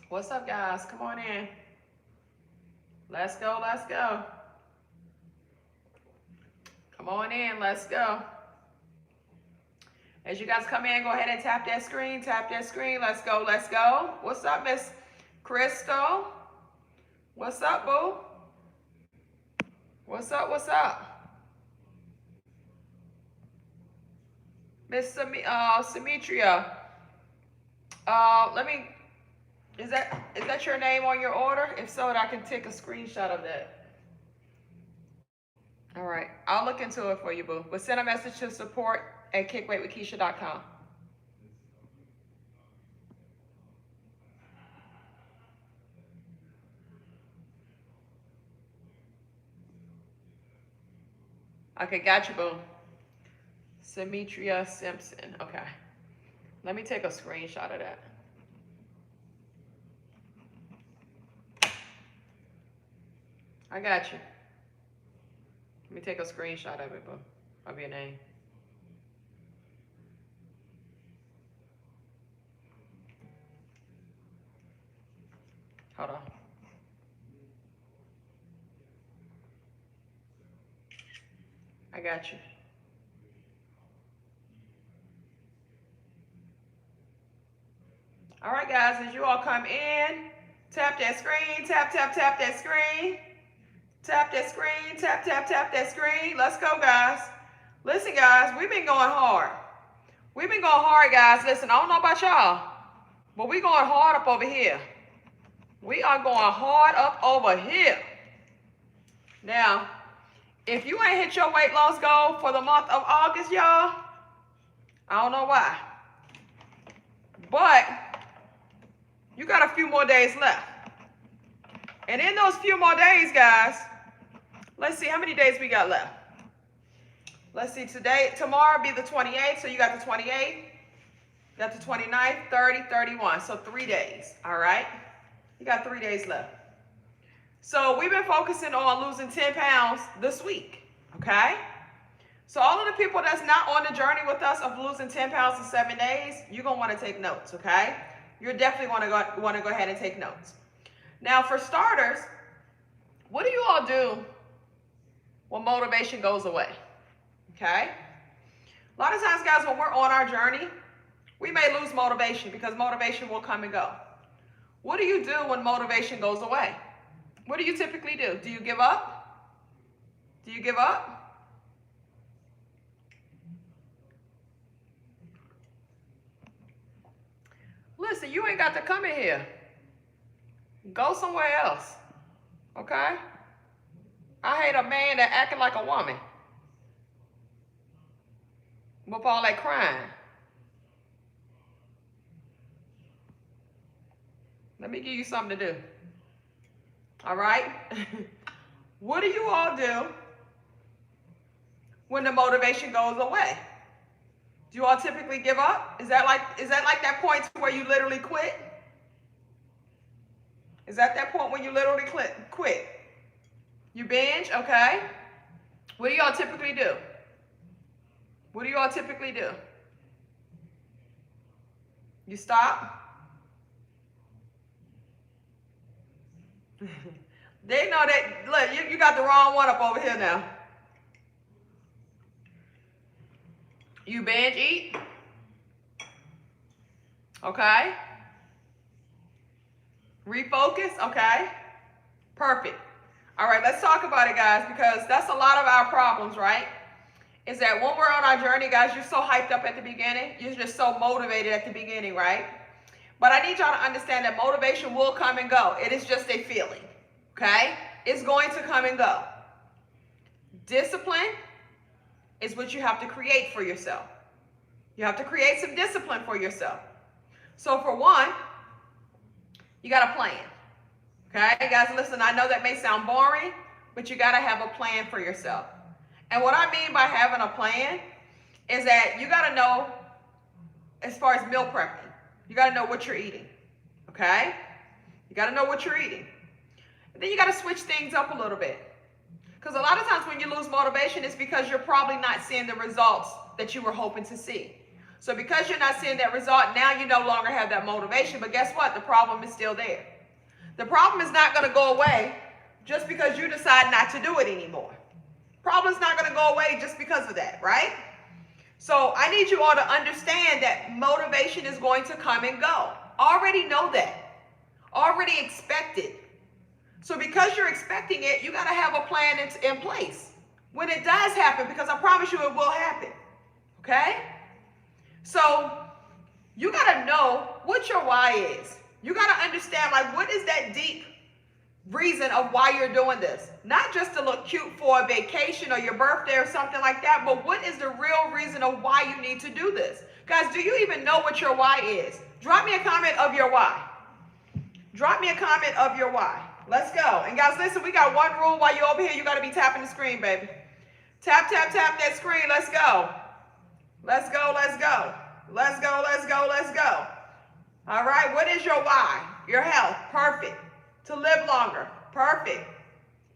What's up, guys? Come on in. Let's go, let's go. Come on in, let's go. As you guys come in, go ahead and tap that screen, Let's go, let's go. What's up, Miss Crystal? What's up, boo? What's up, what's up? Miss Symmetria. Is that your name on your order? If so, I can take a screenshot of that. All right, I'll look into it for you, boo. But send a message to support@kickweightwithkeisha.com. Okay, got you, boo. Symmetria Simpson. Okay. Let me take a screenshot of that. I got you. Let me take a screenshot of it, boo. Of your name. Hold on. I got you. All right, guys, as you all come in, tap that screen, tap that screen. Tap that screen, tap that screen. Let's go, guys. Listen, guys, we've been going hard. We've been going hard, guys. Listen, I don't know about y'all, but we're going hard up over here. We are going hard up over here. Now, if you ain't hit your weight loss goal for the month of August, y'all, I don't know why. But you got a few more days left. And in those few more days, guys, let's see how many days we got left. Let's see, tomorrow be the 28th, so you got the 28th, got the 29th, 30, 31, so 3 days, all right? You got 3 days left. So we've been focusing on losing 10 pounds this week, okay? So all of the people that's not on the journey with us of losing 10 pounds in 7 days, you're gonna wanna take notes, okay? You're definitely wanna go ahead and take notes. Now for starters, what do you all do when motivation goes away? Okay? A lot of times, guys, when we're on our journey, we may lose motivation because motivation will come and go. What do you do when motivation goes away? What do you typically do? Do you give up? Do you give up? Listen, you ain't got to come in here. Go somewhere else. Okay? I hate a man that acting like a woman. With all that crying. Let me give you something to do. All right? What do you all do when the motivation goes away? Do you all typically give up? Is that like that point where you literally quit? Is that point when you literally quit? You binge, okay? What do y'all typically do? What do y'all typically do? You stop? They know that, look, you got the wrong one up over here now. You binge eat? Okay. Refocus, okay. Perfect. All right, let's talk about it, guys, because that's a lot of our problems, right? Is that when we're on our journey, guys, you're so hyped up at the beginning. You're just so motivated at the beginning, right? But I need y'all to understand that motivation will come and go. It is just a feeling, okay? It's going to come and go. Discipline is what you have to create for yourself. You have to create some discipline for yourself. So for one, you got a plan. Okay, guys, listen, I know that may sound boring, but you got to have a plan for yourself. And what I mean by having a plan is that you got to know, as far as meal prepping, you got to know what you're eating, okay? You got to know what you're eating. And then you got to switch things up a little bit. Because a lot of times when you lose motivation, it's because you're probably not seeing the results that you were hoping to see. So because you're not seeing that result, now you no longer have that motivation. But guess what? The problem is still there. The problem is not going to go away just because you decide not to do it anymore. Problem's not going to go away just because of that, right? So I need you all to understand that motivation is going to come and go. Already know that. Already expect it. So because you're expecting it, you got to have a plan in place when it does happen, because I promise you it will happen. Okay? So you got to know what your why is. You got to understand, like, what is that deep reason of why you're doing this? Not just to look cute for a vacation or your birthday or something like that, but what is the real reason of why you need to do this? Guys, do you even know what your why is? Drop me a comment of your why. Drop me a comment of your why. Let's go. And guys, listen, we got one rule while you're over here. You got to be tapping the screen, baby. Tap, tap, tap that screen. Let's go. Let's go, let's go. Let's go, let's go, let's go. All right, what is your why? Your health, perfect. To live longer, perfect.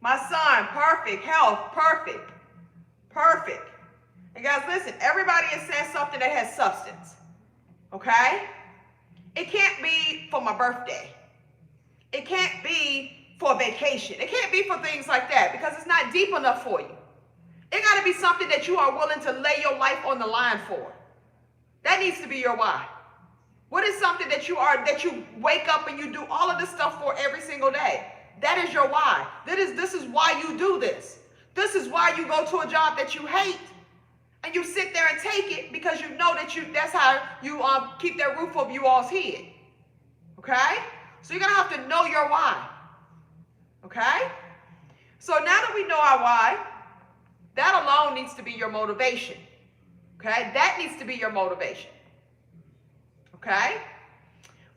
My son, perfect. Health, perfect. Perfect. And guys, listen, everybody is saying something that has substance. Okay? It can't be for my birthday. It can't be for vacation. It can't be for things like that because it's not deep enough for you. It got to be something that you are willing to lay your life on the line for. That needs to be your why. What is something that you wake up and you do all of this stuff for every single day? That is your why. This is why you do this. This is why you go to a job that you hate and you sit there and take it because you know that's how you keep that roof over you all's head. Okay? So you're going to have to know your why. Okay? So now that we know our why, that alone needs to be your motivation. Okay? That needs to be your motivation. Okay?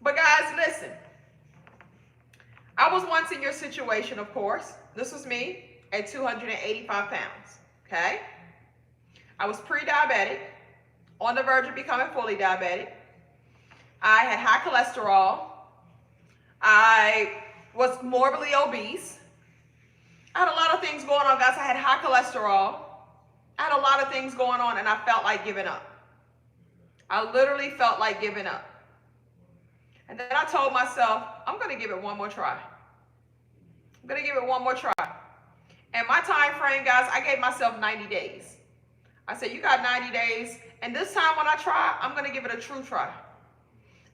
But guys, listen. I was once in your situation, of course. This was me at 285 pounds. Okay? I was pre-diabetic, on the verge of becoming fully diabetic. I had high cholesterol. I was morbidly obese. I had a lot of things going on, guys. I had high cholesterol. I had a lot of things going on, and I felt like giving up. I literally felt like giving up. And then I told myself, I'm going to give it one more try. I'm going to give it one more try. And my time frame, guys, I gave myself 90 days. I said, you got 90 days. And this time when I try, I'm going to give it a true try.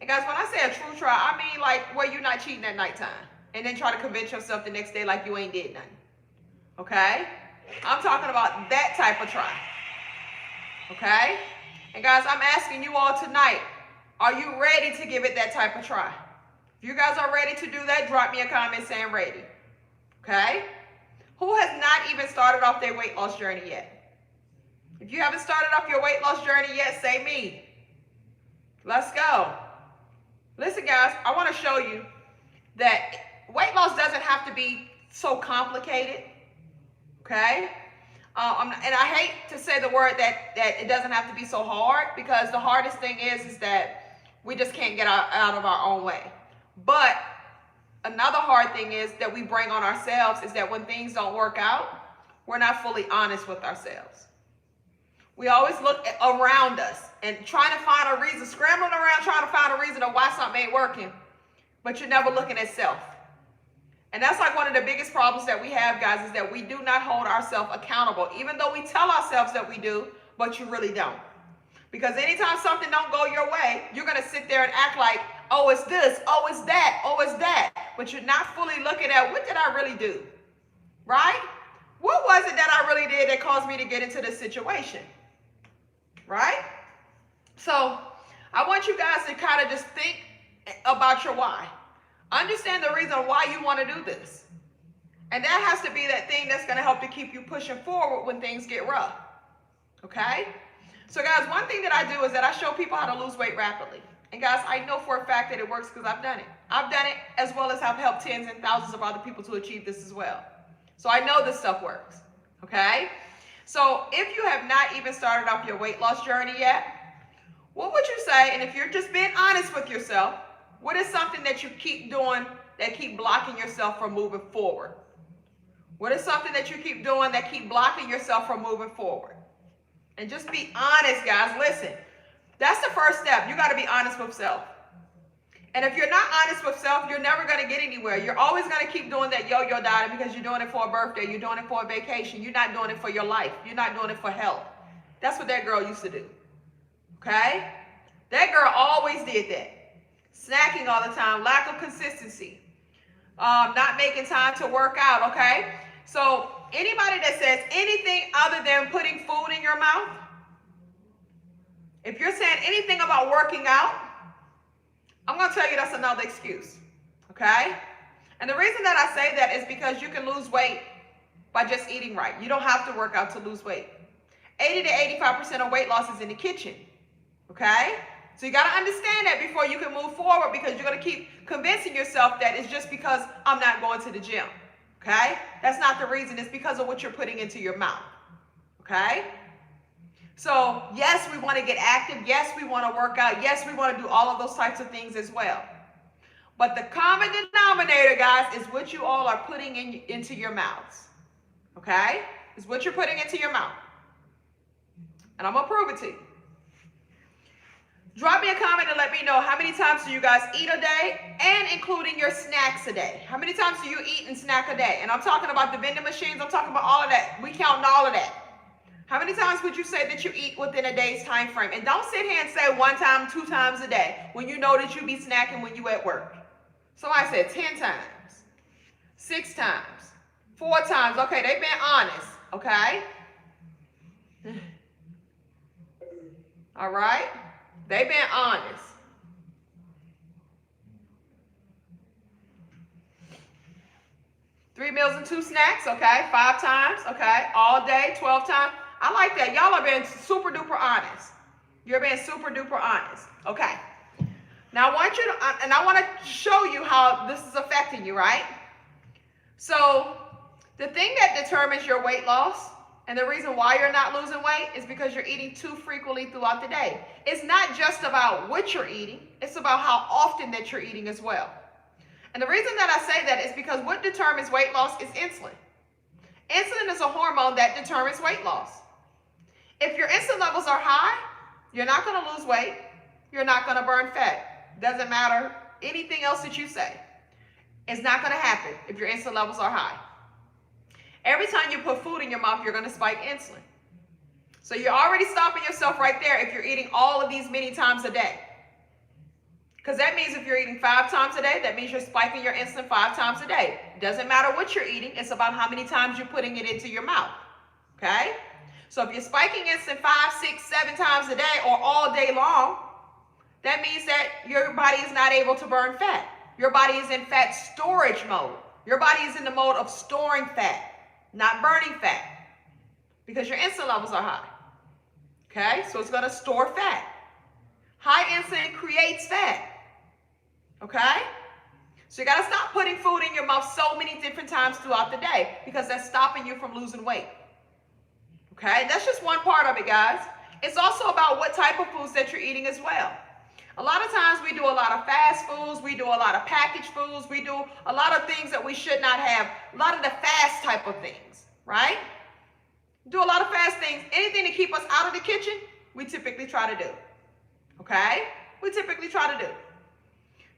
And guys, when I say a true try, I mean like where you're not cheating at nighttime. And then try to convince yourself the next day like you ain't did nothing. Okay? I'm talking about that type of try. Okay? And guys, I'm asking you all tonight, are you ready to give it that type of try? If you guys are ready to do that, drop me a comment saying ready. Okay? Who has not even started off their weight loss journey yet? If you haven't started off your weight loss journey yet, say me. Let's go. Listen, guys, I want to show you that weight loss doesn't have to be so complicated. Okay? And I hate to say the word that it doesn't have to be so hard, because the hardest thing is that we just can't get out of our own way. But another hard thing is that we bring on ourselves is that when things don't work out, we're not fully honest with ourselves. We always look around us and trying to find a reason, scrambling around trying to find a reason of why something ain't working, but you're never looking at self. And that's like one of the biggest problems that we have, guys, is that we do not hold ourselves accountable, even though we tell ourselves that we do, but you really don't. Because anytime something don't go your way, you're going to sit there and act like, oh, it's this, oh, it's that, oh, it's that. But you're not fully looking at, what did I really do? Right? What was it that I really did that caused me to get into this situation? Right? So I want you guys to kind of just think about your why. Understand the reason why you want to do this. And that has to be that thing that's going to help to keep you pushing forward when things get rough. Okay? So guys, one thing that I do is that I show people how to lose weight rapidly. And guys, I know for a fact that it works because I've done it. I've done it as well as have helped tens and thousands of other people to achieve this as well. So I know this stuff works. Okay? So if you have not even started off your weight loss journey yet, what would you say? And if you're just being honest with yourself, what is something that you keep doing that keep blocking yourself from moving forward? What is something that you keep doing that keep blocking yourself from moving forward? And just be honest, guys. Listen, That's the first step. You got to be honest with self. And if you're not honest with self, you're never going to get anywhere. You're always going to keep doing that yo-yo dieting because you're doing it for a birthday. You're doing it for a vacation. You're not doing it for your life. You're not doing it for health. That's what that girl used to do. Okay? That girl always did that. Snacking all the time, lack of consistency, not making time to work out, okay? So anybody that says anything other than putting food in your mouth, if you're saying anything about working out, I'm going to tell you that's another excuse, okay? And the reason that I say that is because you can lose weight by just eating right. You don't have to work out to lose weight. 80 to 85% of weight loss is in the kitchen, okay? So you got to understand that before you can move forward, because you're going to keep convincing yourself that it's just because I'm not going to the gym, okay? That's not the reason. It's because of what you're putting into your mouth, okay? So yes, we want to get active. Yes, we want to work out. Yes, we want to do all of those types of things as well. But the common denominator, guys, is what you all are putting into your mouths, okay? It's what you're putting into your mouth. And I'm going to prove it to you. Drop me a comment and let me know how many times do you guys eat a day, and including your snacks a day. How many times do you eat and snack a day? And I'm talking about the vending machines. I'm talking about all of that. We count all of that. How many times would you say that you eat within a day's time frame? And don't sit here and say 1 time, 2 times a day when you know that you be snacking when you at work. Somebody said 10 times, 6 times, 4 times. Okay, they've been honest, okay? All right? They've been honest. Three meals and 2 snacks, okay? 5 times, okay? All day, 12 times. I like that. Y'all are being super duper honest. You're being super duper honest. Okay. Now I want you to, and I want to show you how this is affecting you, right? So the thing that determines your weight loss and the reason why you're not losing weight is because you're eating too frequently throughout the day. It's not just about what you're eating. It's about how often that you're eating as well. And the reason that I say that is because what determines weight loss is insulin. Insulin is a hormone that determines weight loss. If your insulin levels are high, you're not going to lose weight. You're not going to burn fat. Doesn't matter anything else that you say. It's not going to happen if your insulin levels are high. Every time you put food in your mouth, you're going to spike insulin. So you're already stopping yourself right there if you're eating all of these many times a day. Because that means if you're eating 5 times a day, that means you're spiking your insulin 5 times a day. Doesn't matter what you're eating. It's about how many times you're putting it into your mouth. Okay? So if you're spiking insulin 5, 6, 7 times a day or all day long, that means that your body is not able to burn fat. Your body is in fat storage mode. Your body is in the mode of storing fat, not burning fat, because your insulin levels are high. Okay? So it's going to store fat. High insulin creates fat. Okay? So you got to stop putting food in your mouth so many different times throughout the day, because that's stopping you from losing weight. Okay? That's just one part of it, guys. It's also about what type of foods that you're eating as well. A lot of times we do a lot of fast foods, we do a lot of packaged foods, we do a lot of things that we should not have, a lot of the fast type of things, right? Do a lot of fast things. Anything to keep us out of the kitchen, we typically try to do. Okay? We typically try to do.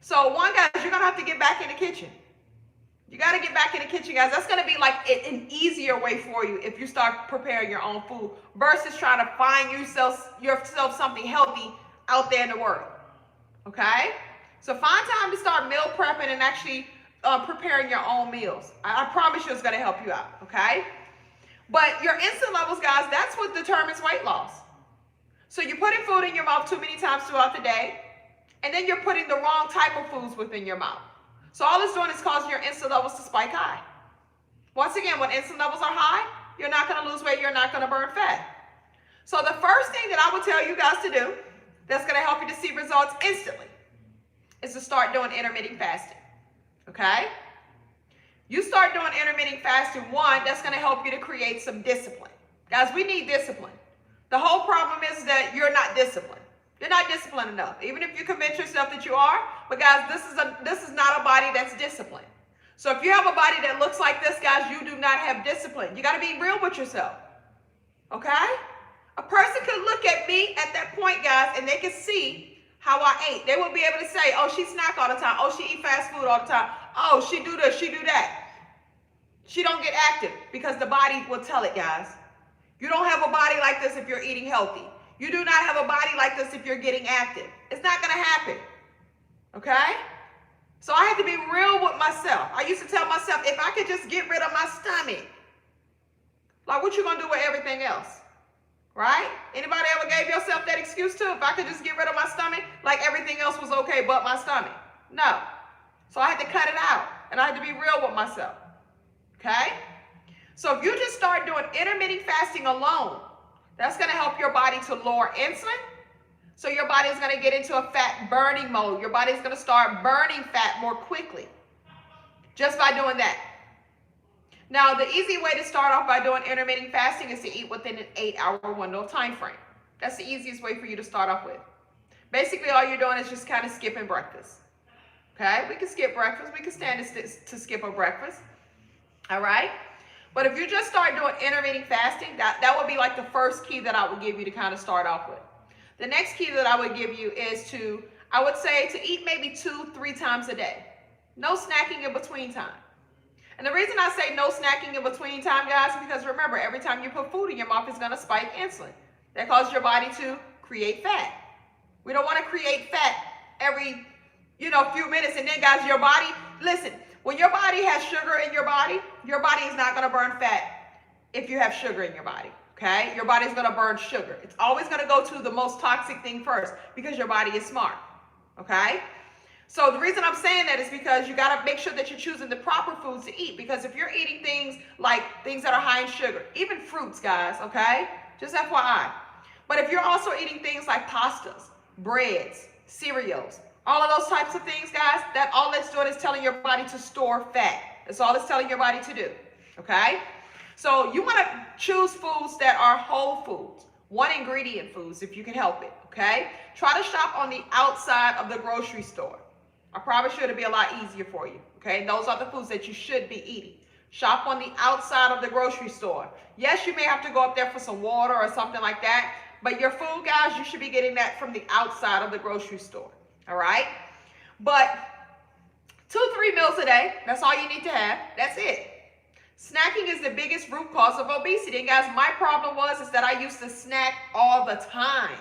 So one, guys, you're going to have to get back in the kitchen. You got to get back in the kitchen, guys. That's going to be like an easier way for you if you start preparing your own food versus trying to find yourself something healthy out there in the world. Okay? So find time to start meal prepping and actually preparing your own meals. I promise you it's going to help you out. Okay? But your insulin levels, guys, that's what determines weight loss. So you're putting food in your mouth too many times throughout the day, and then you're putting the wrong type of foods within your mouth. So all it's doing is causing your insulin levels to spike high. Once again, when insulin levels are high, you're not going to lose weight, you're not going to burn fat. So the first thing that I would tell you guys to do that's going to help you to see results instantly is to start doing intermittent fasting. Okay? You start doing intermittent fasting, one, that's going to help you to create some discipline. Guys, we need discipline. The whole problem is that you're not disciplined. You're not disciplined enough. Even if you convince yourself that you are, but guys, this is not a body that's disciplined. So if you have a body that looks like this, guys, you do not have discipline. You got to be real with yourself. Okay? A person could look at me at that point, guys, and they can see how I ate. They will be able to say, oh, she snack all the time. Oh, she eat fast food all the time. Oh, she do this, she do that. She don't get active because the body will tell it, guys. You don't have a body like this if you're eating healthy. You do not have a body like this if you're getting active. It's not going to happen. Okay? So I had to be real with myself. I used to tell myself, if I could just get rid of my stomach, like what you going to do with everything else? Right? Anybody ever gave yourself that excuse too? If I could just get rid of my stomach, like everything else was okay but my stomach. No. So I had to cut it out. And I had to be real with myself. Okay? So if you just start doing intermittent fasting alone, that's going to help your body to lower insulin. So your body is going to get into a fat burning mode. Your body is going to start burning fat more quickly just by doing that. Now, the easy way to start off by doing intermittent fasting is to eat within an 8-hour window of time frame. That's the easiest way for you to start off with. Basically, all you're doing is just kind of skipping breakfast. Okay? We can skip breakfast. We can stand to skip a breakfast. All right? But if you just start doing intermittent fasting, that would be like the first key that I would give you to kind of start off with. The next key that I would give you is I would say to eat maybe 2-3 times a day. No snacking in between time. And the reason I say no snacking in between time, guys, is because remember, every time you put food in your mouth, it's going to spike insulin. That causes your body to create fat. We don't want to create fat every, few minutes. And then, guys, your body, listen, when your body has sugar in your body is not going to burn fat if you have sugar in your body. Okay? Your body's going to burn sugar. It's always going to go to the most toxic thing first because your body is smart. Okay? So the reason I'm saying that is because you got to make sure that you're choosing the proper foods to eat. Because if you're eating things that are high in sugar, even fruits, guys, okay? Just FYI. But if you're also eating things like pastas, breads, cereals, all of those types of things, guys, that all it's doing is telling your body to store fat. That's all it's telling your body to do. Okay? So you want to choose foods that are whole foods, one ingredient foods if you can help it, okay? Try to shop on the outside of the grocery store. I promise you it'll be a lot easier for you, okay? Those are the foods that you should be eating. Shop on the outside of the grocery store. Yes, you may have to go up there for some water or something like that, but your food, guys, you should be getting that from the outside of the grocery store, all right? But 2-3 meals a day, that's all you need to have. That's it. Snacking is the biggest root cause of obesity. And guys, my problem is that I used to snack all the time.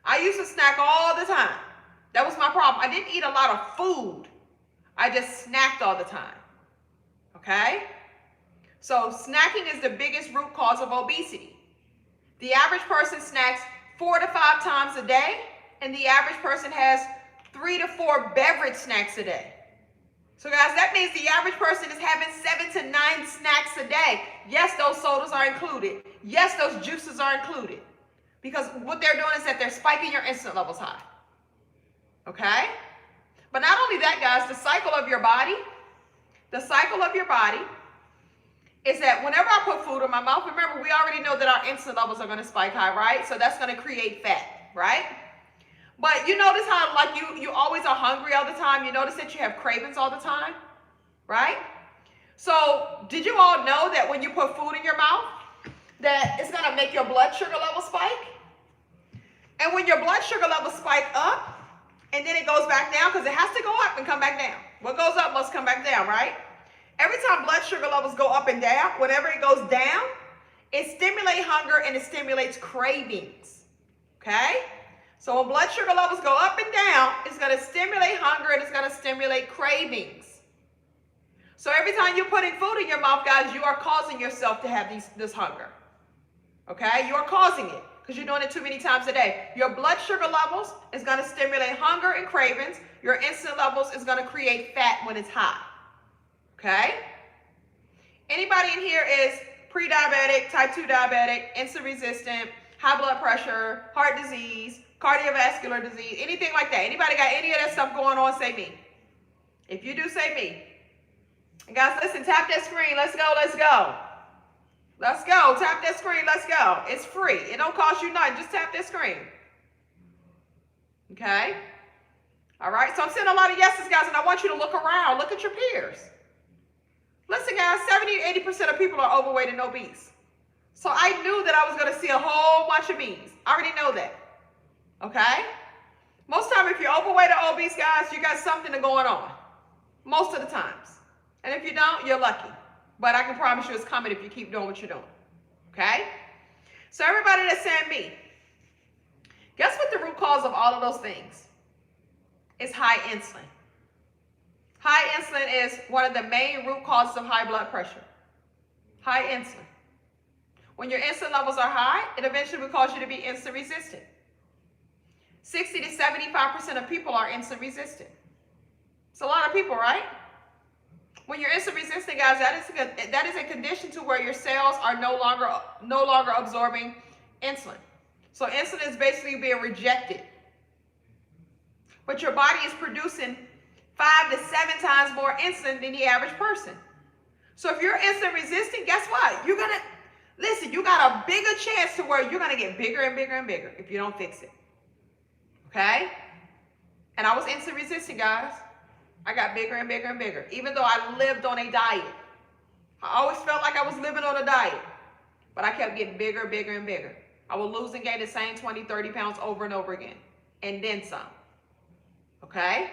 I used to snack all the time. That was my problem. I didn't eat a lot of food. I just snacked all the time. Okay? So snacking is the biggest root cause of obesity. The average person snacks 4 to 5 times a day, and the average person has 3 to 4 beverage snacks a day. So guys, that means the average person is having 7 to 9 snacks a day. Yes, those sodas are included. Yes, those juices are included. Because what they're doing is that they're spiking your insulin levels high. Okay? But not only that, guys, the cycle of your body is that whenever I put food in my mouth, remember, we already know that our insulin levels are going to spike high, right? So that's going to create fat, right? But you notice how you always are hungry all the time. You notice that you have cravings all the time, right? So did you all know that when you put food in your mouth, that it's going to make your blood sugar level spike? And when your blood sugar levels spike up, and then it goes back down, because it has to go up and come back down. What goes up must come back down, right? Every time blood sugar levels go up and down, whenever it goes down, it stimulates hunger and it stimulates cravings, okay? So when blood sugar levels go up and down, it's going to stimulate hunger and it's going to stimulate cravings. So every time you're putting food in your mouth, guys, you are causing yourself to have this hunger. Okay? You are causing it because you're doing it too many times a day. Your blood sugar levels is going to stimulate hunger and cravings. Your insulin levels is going to create fat when it's high. Okay? Anybody in here is pre-diabetic, type 2 diabetic, insulin resistant, high blood pressure, heart disease, cardiovascular disease, anything like that? Anybody got any of that stuff going on? Say me. If you do, say me. And guys, listen, tap that screen. Let's go, let's go. Let's go. Tap that screen. Let's go. It's free. It don't cost you nothing. Just tap that screen. Okay? All right? So I'm seeing a lot of yeses, guys, and I want you to look around. Look at your peers. Listen, guys, 70 to 80% of people are overweight and obese. So I knew that I was going to see a whole bunch of me's. I already know that. Okay? Most time, if you're overweight or obese, guys, you got something going on. Most of the times. And if you don't, you're lucky. But I can promise you it's coming if you keep doing what you're doing. Okay? So everybody that's saying me, guess what the root cause of all of those things? It's high insulin. High insulin is one of the main root causes of high blood pressure. High insulin. When your insulin levels are high, it eventually will cause you to be insulin resistant. 60 to 75% of people are insulin resistant. It's a lot of people, right? When you're insulin resistant, guys, that is a condition to where your cells are no longer absorbing insulin. So insulin is basically being rejected. But your body is producing 5 to 7 times more insulin than the average person. So if you're insulin resistant, guess what? You got a bigger chance to where you're going to get bigger and bigger and bigger if you don't fix it. Okay? And I was insulin resistant, guys. I got bigger and bigger and bigger, even though I lived on a diet. I always felt like I was living on a diet, but I kept getting bigger, bigger, and bigger. I would lose and gain the same 20, 30 pounds over and over again, and then some. Okay?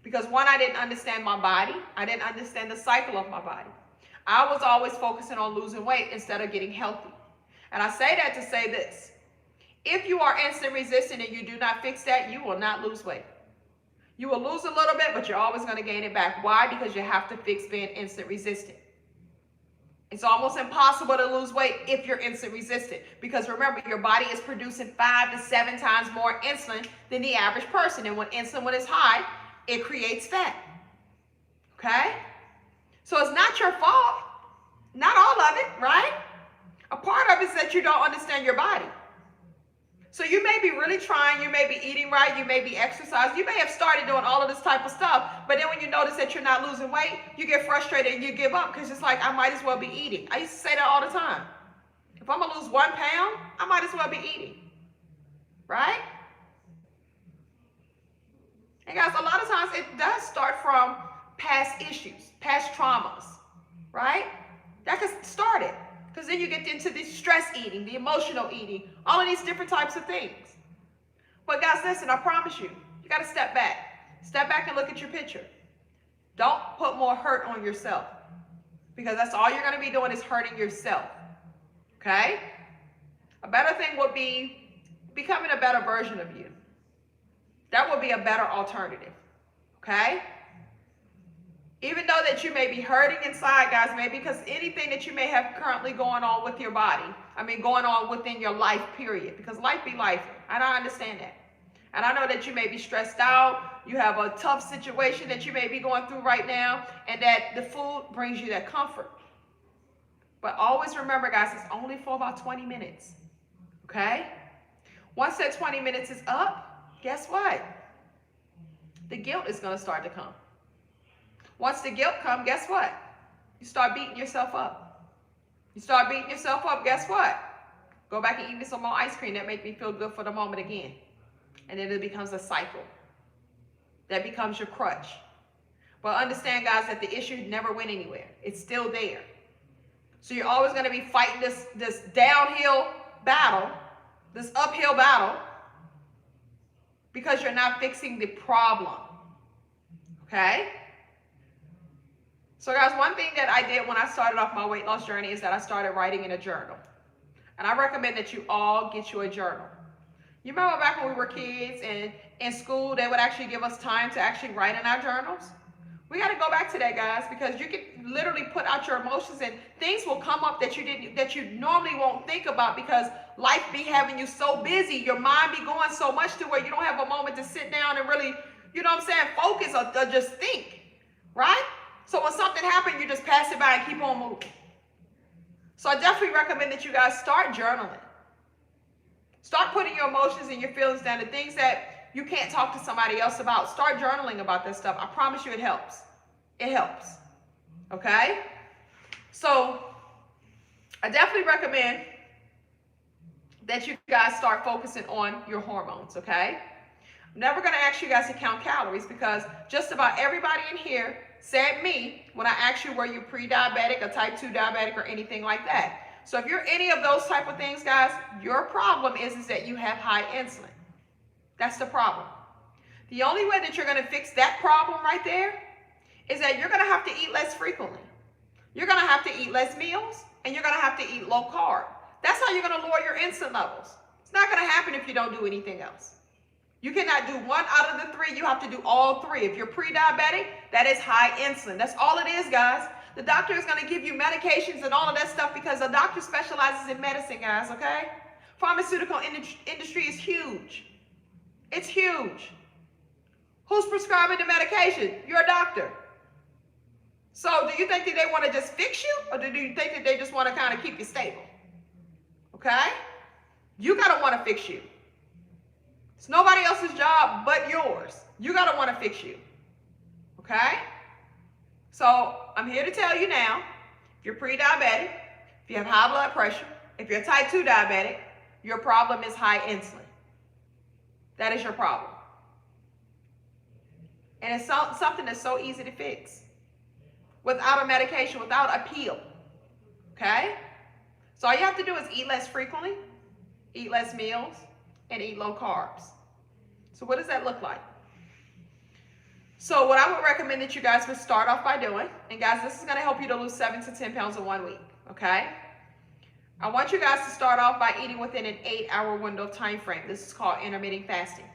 Because one, I didn't understand my body. I didn't understand the cycle of my body. I was always focusing on losing weight instead of getting healthy. And I say that to say this. If you are insulin resistant and you do not fix that, you will not lose weight. You will lose a little bit, but you're always going to gain it back. Why? Because you have to fix being insulin resistant. It's almost impossible to lose weight if you're insulin resistant. Because remember, your body is producing 5 to 7 times more insulin than the average person. And when insulin is high, it creates fat. Okay? So it's not your fault. Not all of it, right? A part of it is that you don't understand your body. So you may be really trying, you may be eating right, you may be exercising, you may have started doing all of this type of stuff, but then when you notice that you're not losing weight, you get frustrated and you give up because it's like, I might as well be eating. I used to say that all the time. If I'm going to lose 1 pound, I might as well be eating. Right? And guys, a lot of times it does start from past issues, past traumas. Right? That can start it. Because then you get into the stress eating, the emotional eating, all of these different types of things. But guys, listen, I promise you, you got to step back. Step back and look at your picture. Don't put more hurt on yourself. Because that's all you're going to be doing is hurting yourself. Okay? A better thing would be becoming a better version of you. That would be a better alternative. Okay? Even though that you may be hurting inside, guys, maybe because anything that you may have currently going on with your body, going on within your life, period, because life be life, and I understand that. And I know that you may be stressed out, you have a tough situation that you may be going through right now, and that the food brings you that comfort. But always remember, guys, it's only for about 20 minutes, okay? Once that 20 minutes is up, guess what? The guilt is going to start to come. Once the guilt comes, guess what? You start beating yourself up. You start beating yourself up, guess what? Go back and eat me some more ice cream that make me feel good for the moment again. And then it becomes a cycle. That becomes your crutch. But understand, guys, that the issue never went anywhere. It's still there. So you're always going to be fighting this downhill battle, this uphill battle, because you're not fixing the problem. Okay? So guys, one thing that I did when I started off my weight loss journey is that I started writing in a journal. And I recommend that you all get you a journal. You remember back when we were kids and in school, they would actually give us time to actually write in our journals? We got to go back to that, guys, because you can literally put out your emotions and things will come up that you normally won't think about because life be having you so busy. Your mind be going so much to where you don't have a moment to sit down and really, focus or just think, right? So when something happens, you just pass it by and keep on moving. So I definitely recommend that you guys start journaling. Start putting your emotions and your feelings down, the things that you can't talk to somebody else about. Start journaling about this stuff. I promise you it helps. It helps. Okay? So I definitely recommend that you guys start focusing on your hormones, okay? I'm never going to ask you guys to count calories because just about everybody in here said me when I asked you were you pre-diabetic or type 2 diabetic or anything like that. So if you're any of those type of things, guys, your problem is that you have high insulin. That's the problem. The only way that you're going to fix that problem right there is that you're going to have to eat less frequently. You're going to have to eat less meals, and you're going to have to eat low carb. That's how you're going to lower your insulin levels. It's not going to happen if you don't do anything else. You cannot do one out of the three. You have to do all three. If you're pre-diabetic, that is high insulin. That's all it is, guys. The doctor is going to give you medications and all of that stuff because the doctor specializes in medicine, guys, okay? Pharmaceutical industry is huge. It's huge. Who's prescribing the medication? You're a doctor. So do you think that they want to just fix you, or do you think that they just want to kind of keep you stable? Okay? You got to want to fix you. It's nobody else's job but yours. You got to want to fix you. Okay? So I'm here to tell you now, if you're pre-diabetic, if you have high blood pressure, if you're type 2 diabetic, your problem is high insulin. That is your problem. And it's something that's so easy to fix without a medication, without a pill. Okay? So all you have to do is eat less frequently, eat less meals, and eat low carbs. So what does that look like? So what I would recommend that you guys would start off by doing, and guys, this is going to help you to lose 7 to 10 pounds in 1 week, okay? I want you guys to start off by eating within an 8-hour window of time frame. This is called intermittent fasting.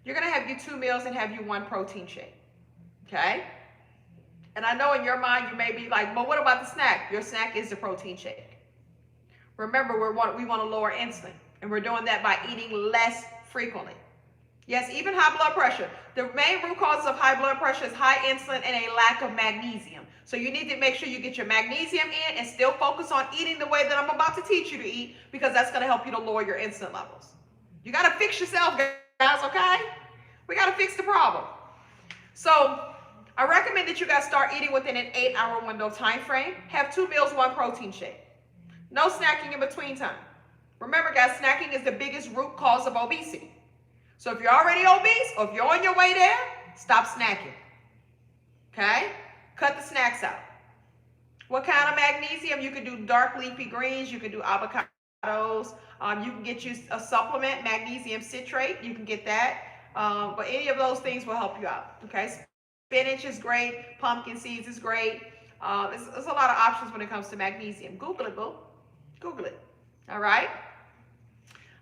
You're going to have you 2 meals and have you 1 protein shake, okay? And I know in your mind you may be like, but what about the snack? Your snack is the protein shake. Remember, we want to lower insulin, and we're doing that by eating less frequently. Yes, even high blood pressure. The main root cause of high blood pressure is high insulin and a lack of magnesium. So you need to make sure you get your magnesium in and still focus on eating the way that I'm about to teach you to eat, because that's going to help you to lower your insulin levels. You got to fix yourself, guys, okay? We got to fix the problem. So I recommend that you guys start eating within an 8-hour window time frame. Have 2 meals, 1 protein shake. No snacking in between time. Remember, guys, snacking is the biggest root cause of obesity. So if you're already obese, or if you're on your way there, stop snacking. Okay? Cut the snacks out. What kind of magnesium? You can do dark leafy greens. You can do avocados. You can get you a supplement, magnesium citrate. You can get that. But any of those things will help you out. Okay? Spinach is great. Pumpkin seeds is great. There's a lot of options when it comes to magnesium. Google it, boo. Google it. All right?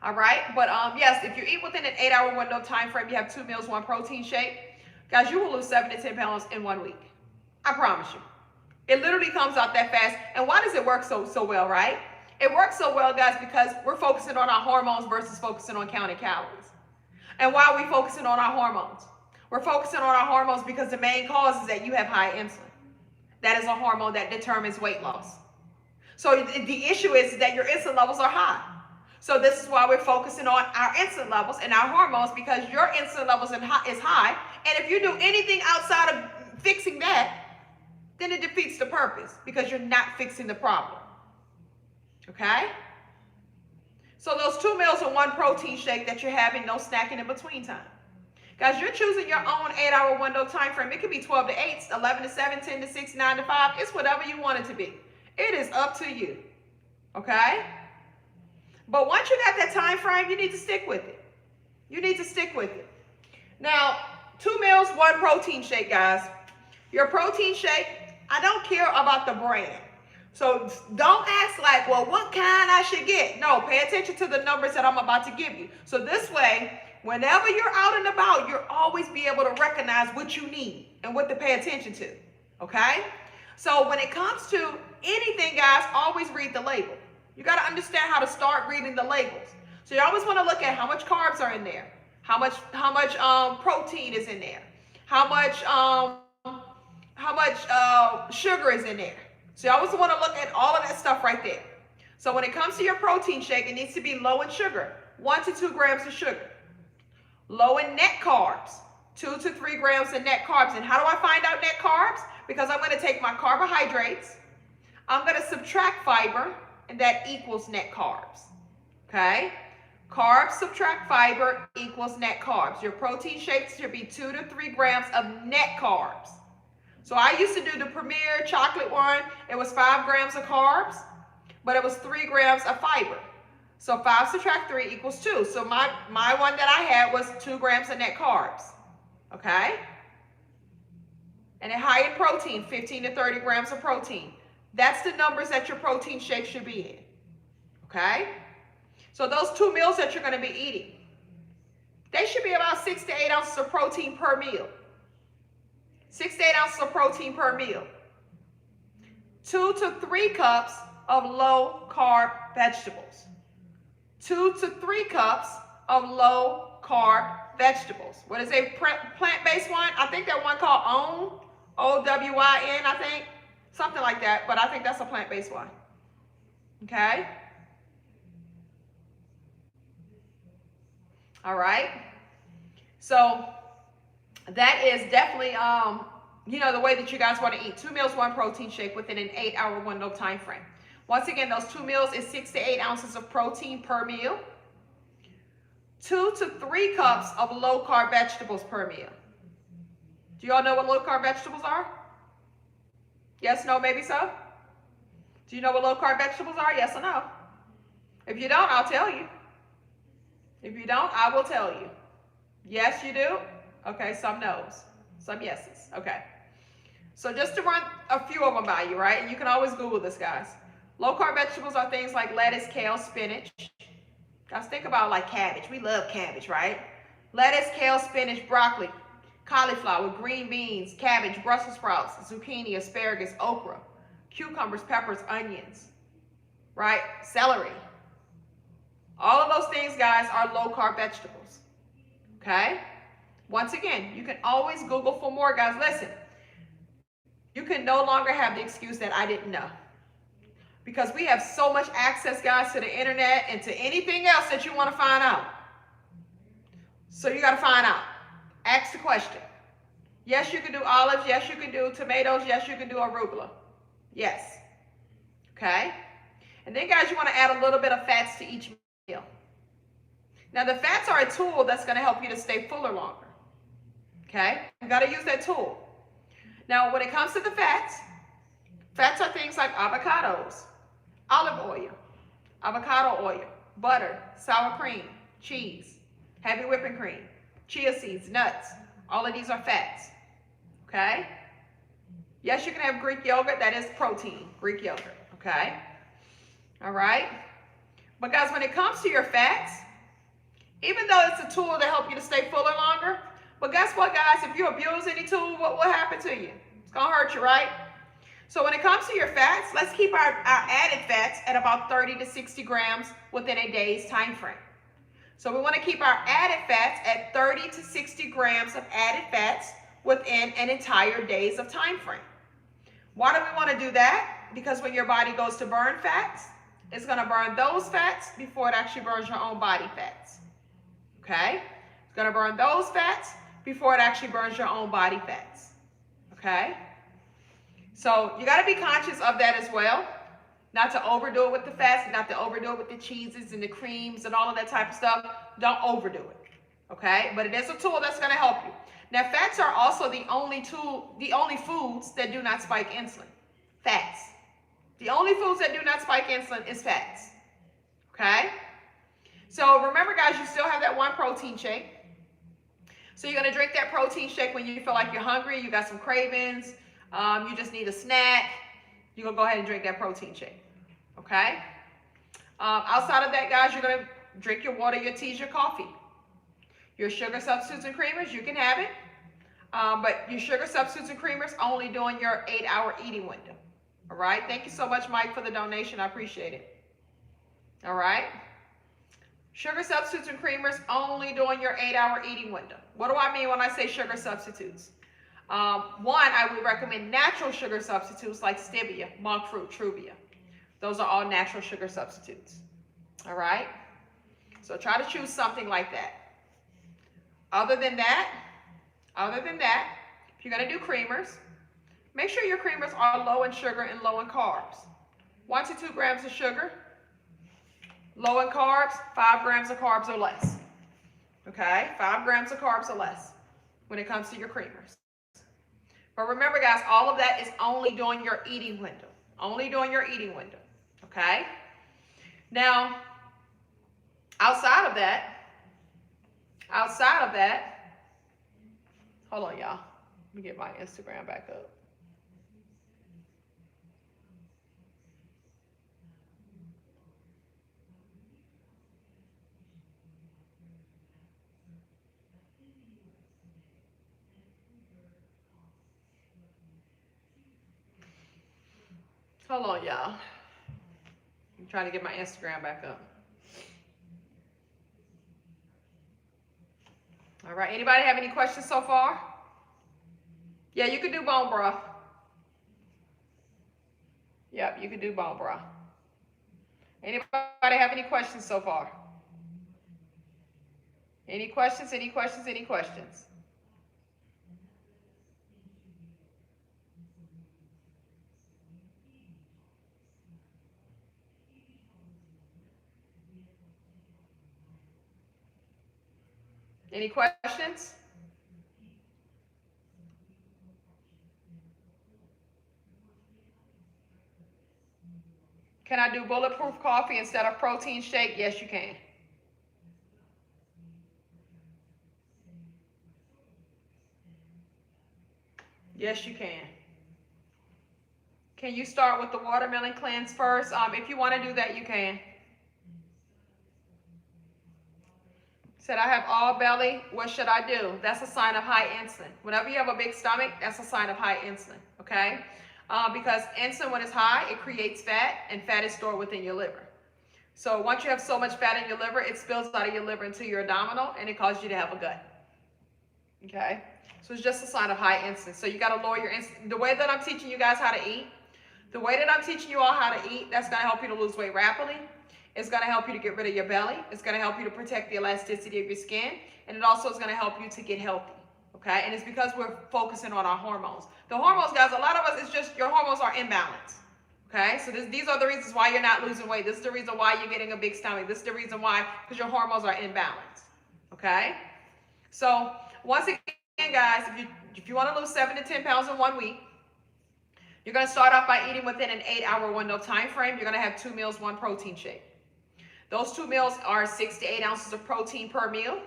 All right, but yes, if you eat within an 8-hour window of time frame, you have 2 meals, 1 protein shake, guys, you will lose 7 to 10 pounds in 1 week. I promise you. It literally comes out that fast. And why does it work so well, right? It works so well, guys, because we're focusing on our hormones versus focusing on counting calories. And why are we focusing on our hormones? We're focusing on our hormones because the main cause is that you have high insulin. That is a hormone that determines weight loss. So the issue is that your insulin levels are high. So this is why we're focusing on our insulin levels and our hormones, because your insulin levels is high. And if you do anything outside of fixing that, then it defeats the purpose, because you're not fixing the problem. Okay? So those 2 meals and 1 protein shake that you're having, no snacking in between time. Guys, you're choosing your own 8-hour window time frame. It could be 12 to 8, 11 to 7, 10 to 6, 9 to 5. It's whatever you want it to be. It is up to you. Okay? But once you got that time frame, you need to stick with it. You need to stick with it. Now, 2 meals, 1 protein shake, guys. Your protein shake, I don't care about the brand. So don't ask like, well, what kind I should get? No, pay attention to the numbers that I'm about to give you. So this way, whenever you're out and about, you'll always be able to recognize what you need and what to pay attention to. Okay? So when it comes to anything, guys, always read the label. You got to understand how to start reading the labels. So you always want to look at how much carbs are in there, how much protein is in there, how much sugar is in there. So you always want to look at all of that stuff right there. So when it comes to your protein shake, it needs to be low in sugar, 1 to 2 grams of sugar. Low in net carbs, 2 to 3 grams of net carbs. And how do I find out net carbs? Because I'm going to take my carbohydrates, I'm going to subtract fiber, and that equals net carbs. Okay? Carbs subtract fiber equals net carbs. Your protein shakes should be 2 to 3 grams of net carbs. So I used to do the Premier chocolate one. It was 5 grams of carbs. but it was 3 grams of fiber. So 5 subtract 3 equals 2. So my one that I had was 2 grams of net carbs. Okay? And a high in protein, 15 to 30 grams of protein. That's the numbers that your protein shake should be in. Okay? So those 2 meals that you're going to be eating, they should be about 6 to 8 ounces of protein per meal. 6 to 8 ounces of protein per meal. 2 to 3 cups of low carb vegetables. 2 to 3 cups of low carb vegetables. What is a plant-based one? I think that one called OWYN, O-W-Y-N, I think. Something like that, but I think that's a plant-based one. Okay? All right. So that is definitely, the way that you guys want to eat. 2 meals, 1 protein shake within an 8-hour window time frame. Once again, those 2 meals is 6 to 8 ounces of protein per meal. 2 to 3 cups of low carb vegetables per meal. Do you all know what low carb vegetables are? Yes, no, maybe so? Do you know what low carb vegetables are? Yes or no? If you don't, I'll tell you. If you don't, I will tell you. Yes, you do? Okay, some no's, some yeses. Okay. So just to run a few of them by you, right? And you can always Google this, guys. Low carb vegetables are things like lettuce, kale, spinach. Guys, think about like cabbage. We love cabbage, right? Lettuce, kale, spinach, broccoli, cauliflower, green beans, cabbage, Brussels sprouts, zucchini, asparagus, okra, cucumbers, peppers, onions, right? Celery. All of those things, guys, are low carb vegetables. Okay? Once again, you can always Google for more, guys. Listen, you can no longer have the excuse that I didn't know. Because we have so much access, guys, to the internet and to anything else that you want to find out. So you got to find out. Ask the question. Yes, you can do olives. Yes, you can do tomatoes. Yes, you can do arugula. Yes. Okay? And then, guys, you want to add a little bit of fats to each meal. Now, the fats are a tool that's going to help you to stay fuller longer. Okay? You got to use that tool. Now, when it comes to the fats are things like avocados, olive oil, avocado oil, butter, sour cream, cheese, heavy whipping cream, chia seeds, nuts. All of these are fats. Okay? Yes, you can have Greek yogurt. That is protein, Greek yogurt. Okay? All right? But guys, when it comes to your fats, even though it's a tool to help you to stay fuller longer, but guess what, guys? If you abuse any tool, what will happen to you? It's going to hurt you, right? So when it comes to your fats, let's keep our added fats at about 30 to 60 grams within a day's time frame. So we want to keep our added fats at 30 to 60 grams of added fats within an entire day's of time frame. Why do we want to do that? Because when your body goes to burn fats, it's going to burn those fats before it actually burns your own body fats. Okay? It's going to burn those fats before it actually burns your own body fats. Okay? So you got to be conscious of that as well. Not to overdo it with the fats, not to overdo it with the cheeses and the creams and all of that type of stuff. Don't overdo it. Okay? But it is a tool that's going to help you. Now, fats are also the only foods that do not spike insulin. Fats. The only foods that do not spike insulin is fats. Okay? So remember, guys, you still have that 1 protein shake. So you're going to drink that protein shake when you feel like you're hungry, you got some cravings, you just need a snack. You're going to go ahead and drink that protein shake. Okay? Outside of that, guys, you're going to drink your water, your teas, your coffee. Your sugar substitutes and creamers, you can have it. But your sugar substitutes and creamers only during your 8-hour eating window. All right? Thank you so much, Mike, for the donation. I appreciate it. All right? Sugar substitutes and creamers only during your 8-hour eating window. What do I mean when I say sugar substitutes? One, I would recommend natural sugar substitutes like stevia, monk fruit, truvia. Those are all natural sugar substitutes. All right? So try to choose something like that. Other than that, if you're going to do creamers, make sure your creamers are low in sugar and low in carbs. 1 to 2 grams of sugar. Low in carbs, 5 grams of carbs or less. Okay? 5 grams of carbs or less when it comes to your creamers. But remember, guys, all of that is only during your eating window. Only during your eating window. okay? Now, outside of that, hold on, y'all. Let me get my Instagram back up. Hold on, y'all. I'm trying to get my Instagram back up. All right, anybody have any questions so far? Yeah, you could do bone broth. Yep, you could do bone broth. Anybody have any questions so far? Any questions, any questions, any questions? Any questions? Can I do bulletproof coffee instead of protein shake? Yes, you can. Yes, you can. Can you start with the watermelon cleanse first? If you want to do that, you can. Said, I have all belly. What should I do? That's a sign of high insulin. Whenever you have a big stomach, that's a sign of high insulin, okay? Because insulin, when it's high, it creates fat, and fat is stored within your liver. So once you have so much fat in your liver, it spills out of your liver into your abdominal, and it causes you to have a gut, okay? So it's just a sign of high insulin. So you got to lower your insulin. The way that I'm teaching you guys how to eat, the way that I'm teaching you all how to eat, that's going to help you to lose weight rapidly. It's going to help you to get rid of your belly. It's going to help you to protect the elasticity of your skin. And it also is going to help you to get healthy, okay? And it's because we're focusing on our hormones. The hormones, guys, a lot of us, it's just your hormones are imbalanced, okay? So these are the reasons why you're not losing weight. This is the reason why you're getting a big stomach. This is the reason why, because your hormones are imbalanced, okay? So once again, guys, if you want to lose 7 to 10 pounds in 1 week, you're going to start off by eating within an 8-hour window time frame. You're going to have 2 meals, 1 protein shake. Those 2 meals are 6 to 8 ounces of protein per meal,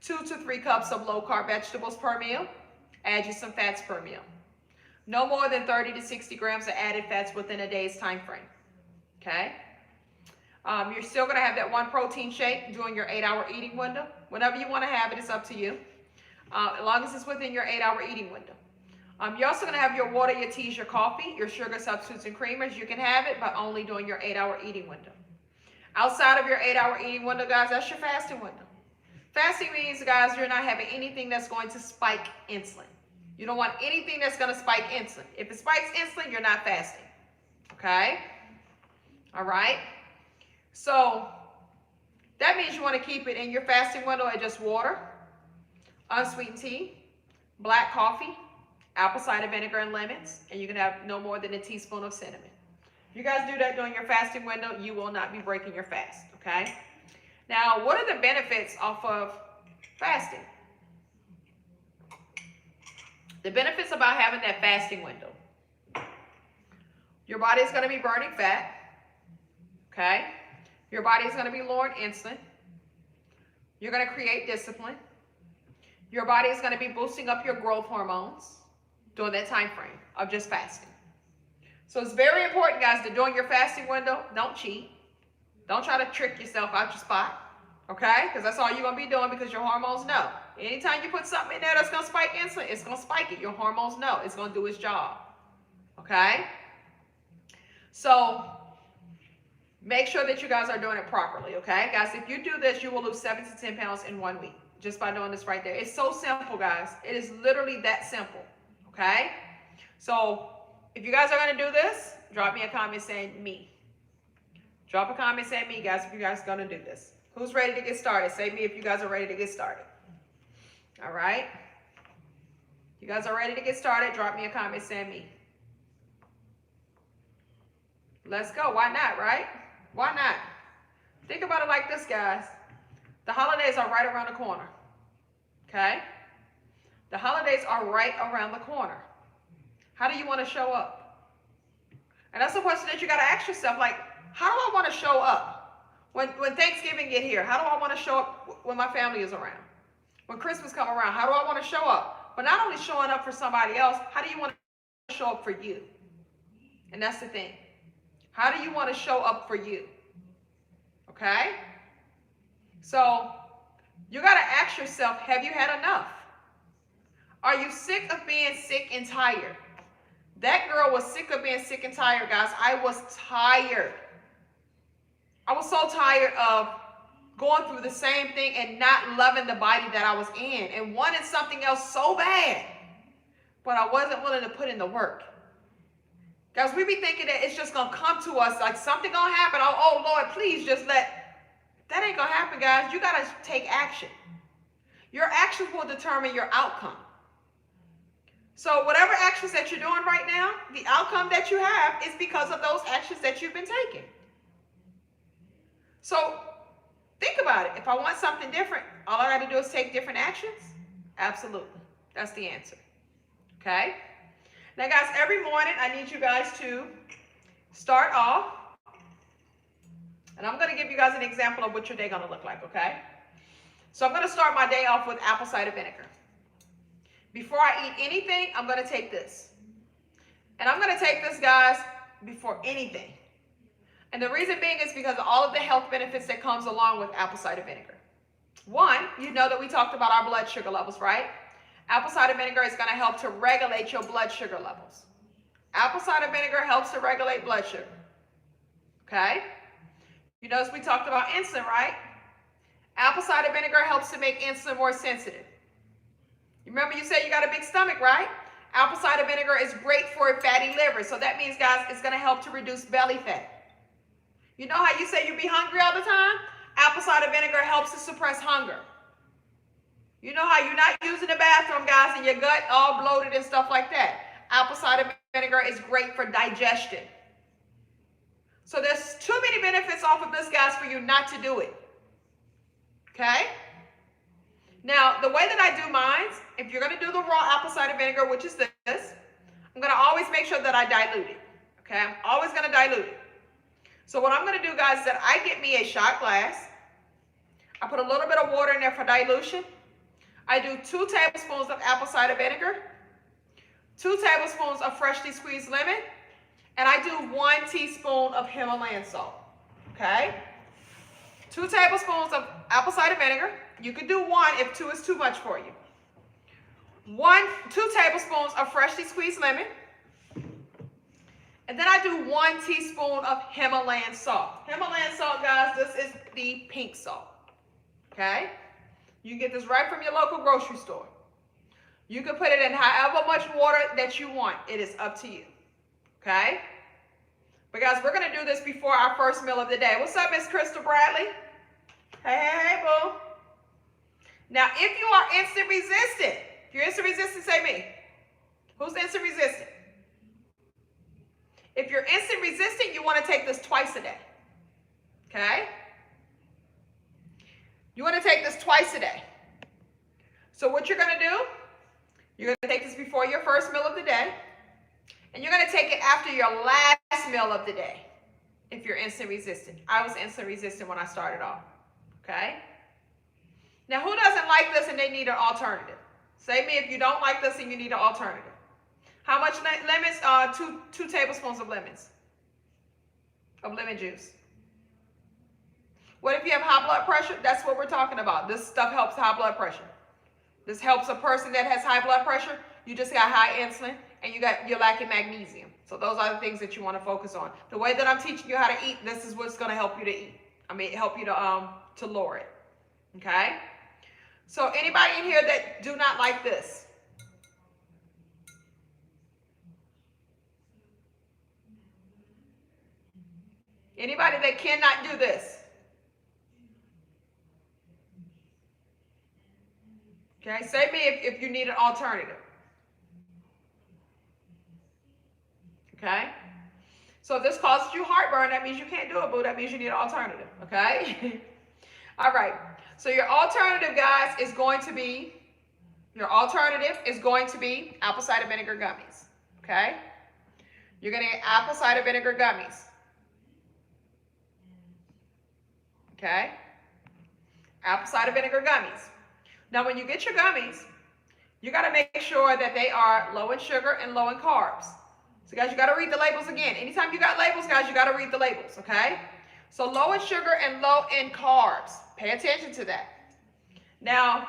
2 to 3 cups of low-carb vegetables per meal. Add you some fats per meal. No more than 30 to 60 grams of added fats within a day's time frame, okay? You're still going to have that 1 protein shake during your 8-hour eating window. Whenever you want to have it, it's up to you, as long as it's within your 8-hour eating window. You're also going to have your water, your teas, your coffee, your sugar substitutes and creamers. You can have it, but only during your 8-hour eating window. Outside of your 8-hour eating window, guys, that's your fasting window. Fasting means, guys, you're not having anything that's going to spike insulin. You don't want anything that's going to spike insulin. If it spikes insulin, you're not fasting, okay? All right? So that means you want to keep it in your fasting window at just water, unsweetened tea, black coffee, apple cider vinegar and lemons, and you can have no more than a teaspoon of cinnamon. If you guys do that during your fasting window, you will not be breaking your fast, okay? Now, what are the benefits off of fasting? The benefits about having that fasting window. Your body is going to be burning fat, okay? Your body is going to be lowering insulin. You're going to create discipline. Your body is going to be boosting up your growth hormones during that time frame of just fasting. So it's very important, guys, that during your fasting window, don't cheat. Don't try to trick yourself out your spot, okay? Because that's all you're going to be doing, because your hormones know. Anytime you put something in there that's going to spike insulin, it's going to spike it. Your hormones know. It's going to do its job, okay? So make sure that you guys are doing it properly, okay? Guys, if you do this, you will lose 7 to 10 pounds in 1 week just by doing this right there. It's so simple, guys. It is literally that simple, okay? So if you guys are going to do this, drop me a comment saying me. Drop a comment saying me, guys, if you guys are going to do this. Who's ready to get started? Say me if you guys are ready to get started. All right? If you guys are ready to get started, drop me a comment saying me. Let's go. Why not, right? Why not? Think about it like this, guys. The holidays are right around the corner, okay? The holidays are right around the corner. How do you want to show up? And that's a question that you got to ask yourself, like, how do I want to show up? When Thanksgiving get here, how do I want to show up when my family is around? When Christmas come around, how do I want to show up? But not only showing up for somebody else, how do you want to show up for you? And that's the thing. How do you want to show up for you? Okay? So you got to ask yourself, have you had enough? Are you sick of being sick and tired? That girl was sick of being sick and tired, guys. I was tired. I was so tired of going through the same thing and not loving the body that I was in and wanting something else so bad. But I wasn't willing to put in the work. Guys, we be thinking that it's just going to come to us like something going to happen. Oh, Lord, please just let. That ain't going to happen, guys. You got to take action. Your actions will determine your outcome. So whatever actions that you're doing right now, the outcome that you have is because of those actions that you've been taking. So think about it. If I want something different, all I got to do is take different actions? Absolutely. That's the answer. Okay? Now, guys, every morning I need you guys to start off. And I'm going to give you guys an example of what your day is going to look like, okay? So I'm going to start my day off with apple cider vinegar. Before I eat anything, I'm going to take this. And I'm going to take this, guys, before anything. And the reason being is because of all of the health benefits that comes along with apple cider vinegar. One, you know that we talked about our blood sugar levels, right? Apple cider vinegar is going to help to regulate your blood sugar levels. Apple cider vinegar helps to regulate blood sugar. Okay? You notice we talked about insulin, right? Apple cider vinegar helps to make insulin more sensitive. You remember you said you got a big stomach, right? Apple cider vinegar is great for a fatty liver. So that means, guys, it's going to help to reduce belly fat. You know how you say you be hungry all the time? Apple cider vinegar helps to suppress hunger. You know how you're not using the bathroom, guys, and your gut all bloated and stuff like that? Apple cider vinegar is great for digestion. So there's too many benefits off of this, guys, for you not to do it. Okay? Now, the way that I do mine, if you're going to do the raw apple cider vinegar, which is this, I'm going to always make sure that I dilute it. Okay? I'm always going to dilute it. So what I'm going to do, guys, is that I get me a shot glass. I put a little bit of water in there for dilution. I do 2 tablespoons of apple cider vinegar, 2 tablespoons of freshly squeezed lemon, and I do 1 teaspoon of Himalayan salt. Okay? 2 tablespoons of apple cider vinegar. You could do 1 if 2 is too much for you. 2 tablespoons of freshly squeezed lemon. And then I do 1 teaspoon of Himalayan salt. Himalayan salt, guys, this is the pink salt. Okay? You can get this right from your local grocery store. You can put it in however much water that you want. It is up to you. Okay? But guys, we're going to do this before our first meal of the day. What's up, Miss Crystal Bradley? Hey, boo. Now, if you are insulin resistant, if you're insulin resistant, say me. Who's insulin resistant? If you're insulin resistant, you want to take this twice a day. Okay? You want to take this twice a day. So what you're going to do, you're going to take this before your first meal of the day, and you're going to take it after your last meal of the day if you're insulin resistant. I was insulin resistant when I started off. Okay? Now, who doesn't like this and they need an alternative? Say me if you don't like this and you need an alternative. How much lemons? 2 tablespoons of lemons. Of lemon juice. What if you have high blood pressure? That's what we're talking about. This stuff helps high blood pressure. This helps a person that has high blood pressure. You just got high insulin and you're lacking magnesium. So those are the things that you want to focus on. The way that I'm teaching you how to eat, this is what's going to help you to eat. Help you to lower it. Okay? So anybody in here that do not like this? Anybody that cannot do this? Okay, say me if you need an alternative. Okay? So if this causes you heartburn, that means you can't do it, boo. That means you need an alternative. Okay? All right. So your alternative, guys, is going to be apple cider vinegar gummies. Okay? You're going to get apple cider vinegar gummies. Okay? Apple cider vinegar gummies. Now, when you get your gummies, you got to make sure that they are low in sugar and low in carbs. So, guys, you got to read the labels again. Anytime you got labels, guys, you got to read the labels, okay? So, low in sugar and low in carbs. Pay attention to that. Now,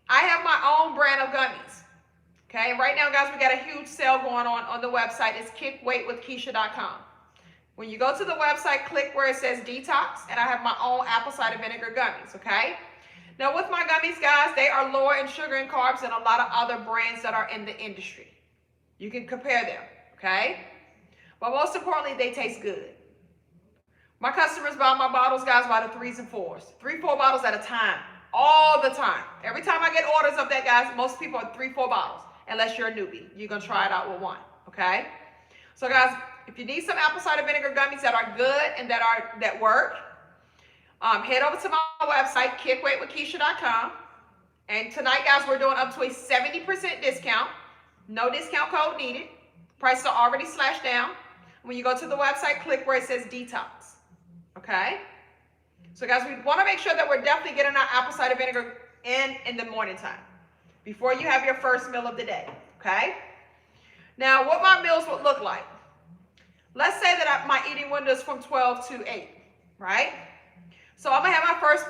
I have my own brand of gummies. Okay, right now, guys, we got a huge sale going on the website. It's kickweightwithkeisha.com. When you go to the website, click where it says detox, and I have my own apple cider vinegar gummies, okay? Now, with my gummies, guys, they are lower in sugar and carbs than a lot of other brands that are in the industry. You can compare them, okay? But most importantly, they taste good. My customers buy my bottles, guys, by the 3s and 4s. 3, 4 bottles at a time, all the time. Every time I get orders of that, guys, most people are 3, 4 bottles. Unless you're a newbie, you're going to try it out with 1, okay? So, guys, if you need some apple cider vinegar gummies that are good and that work, head over to my website, kickweightwithkeisha.com. And tonight, guys, we're doing up to a 70% discount. No discount code needed. Prices are already slashed down. When you go to the website, click where it says detox, okay? So, guys, we want to make sure that we're definitely getting our apple cider vinegar in the morning time, before you have your first meal of the day, okay? Now, what my meals would look like. Let's say that my eating window is from 12 to 8, right? So I'm going to have my first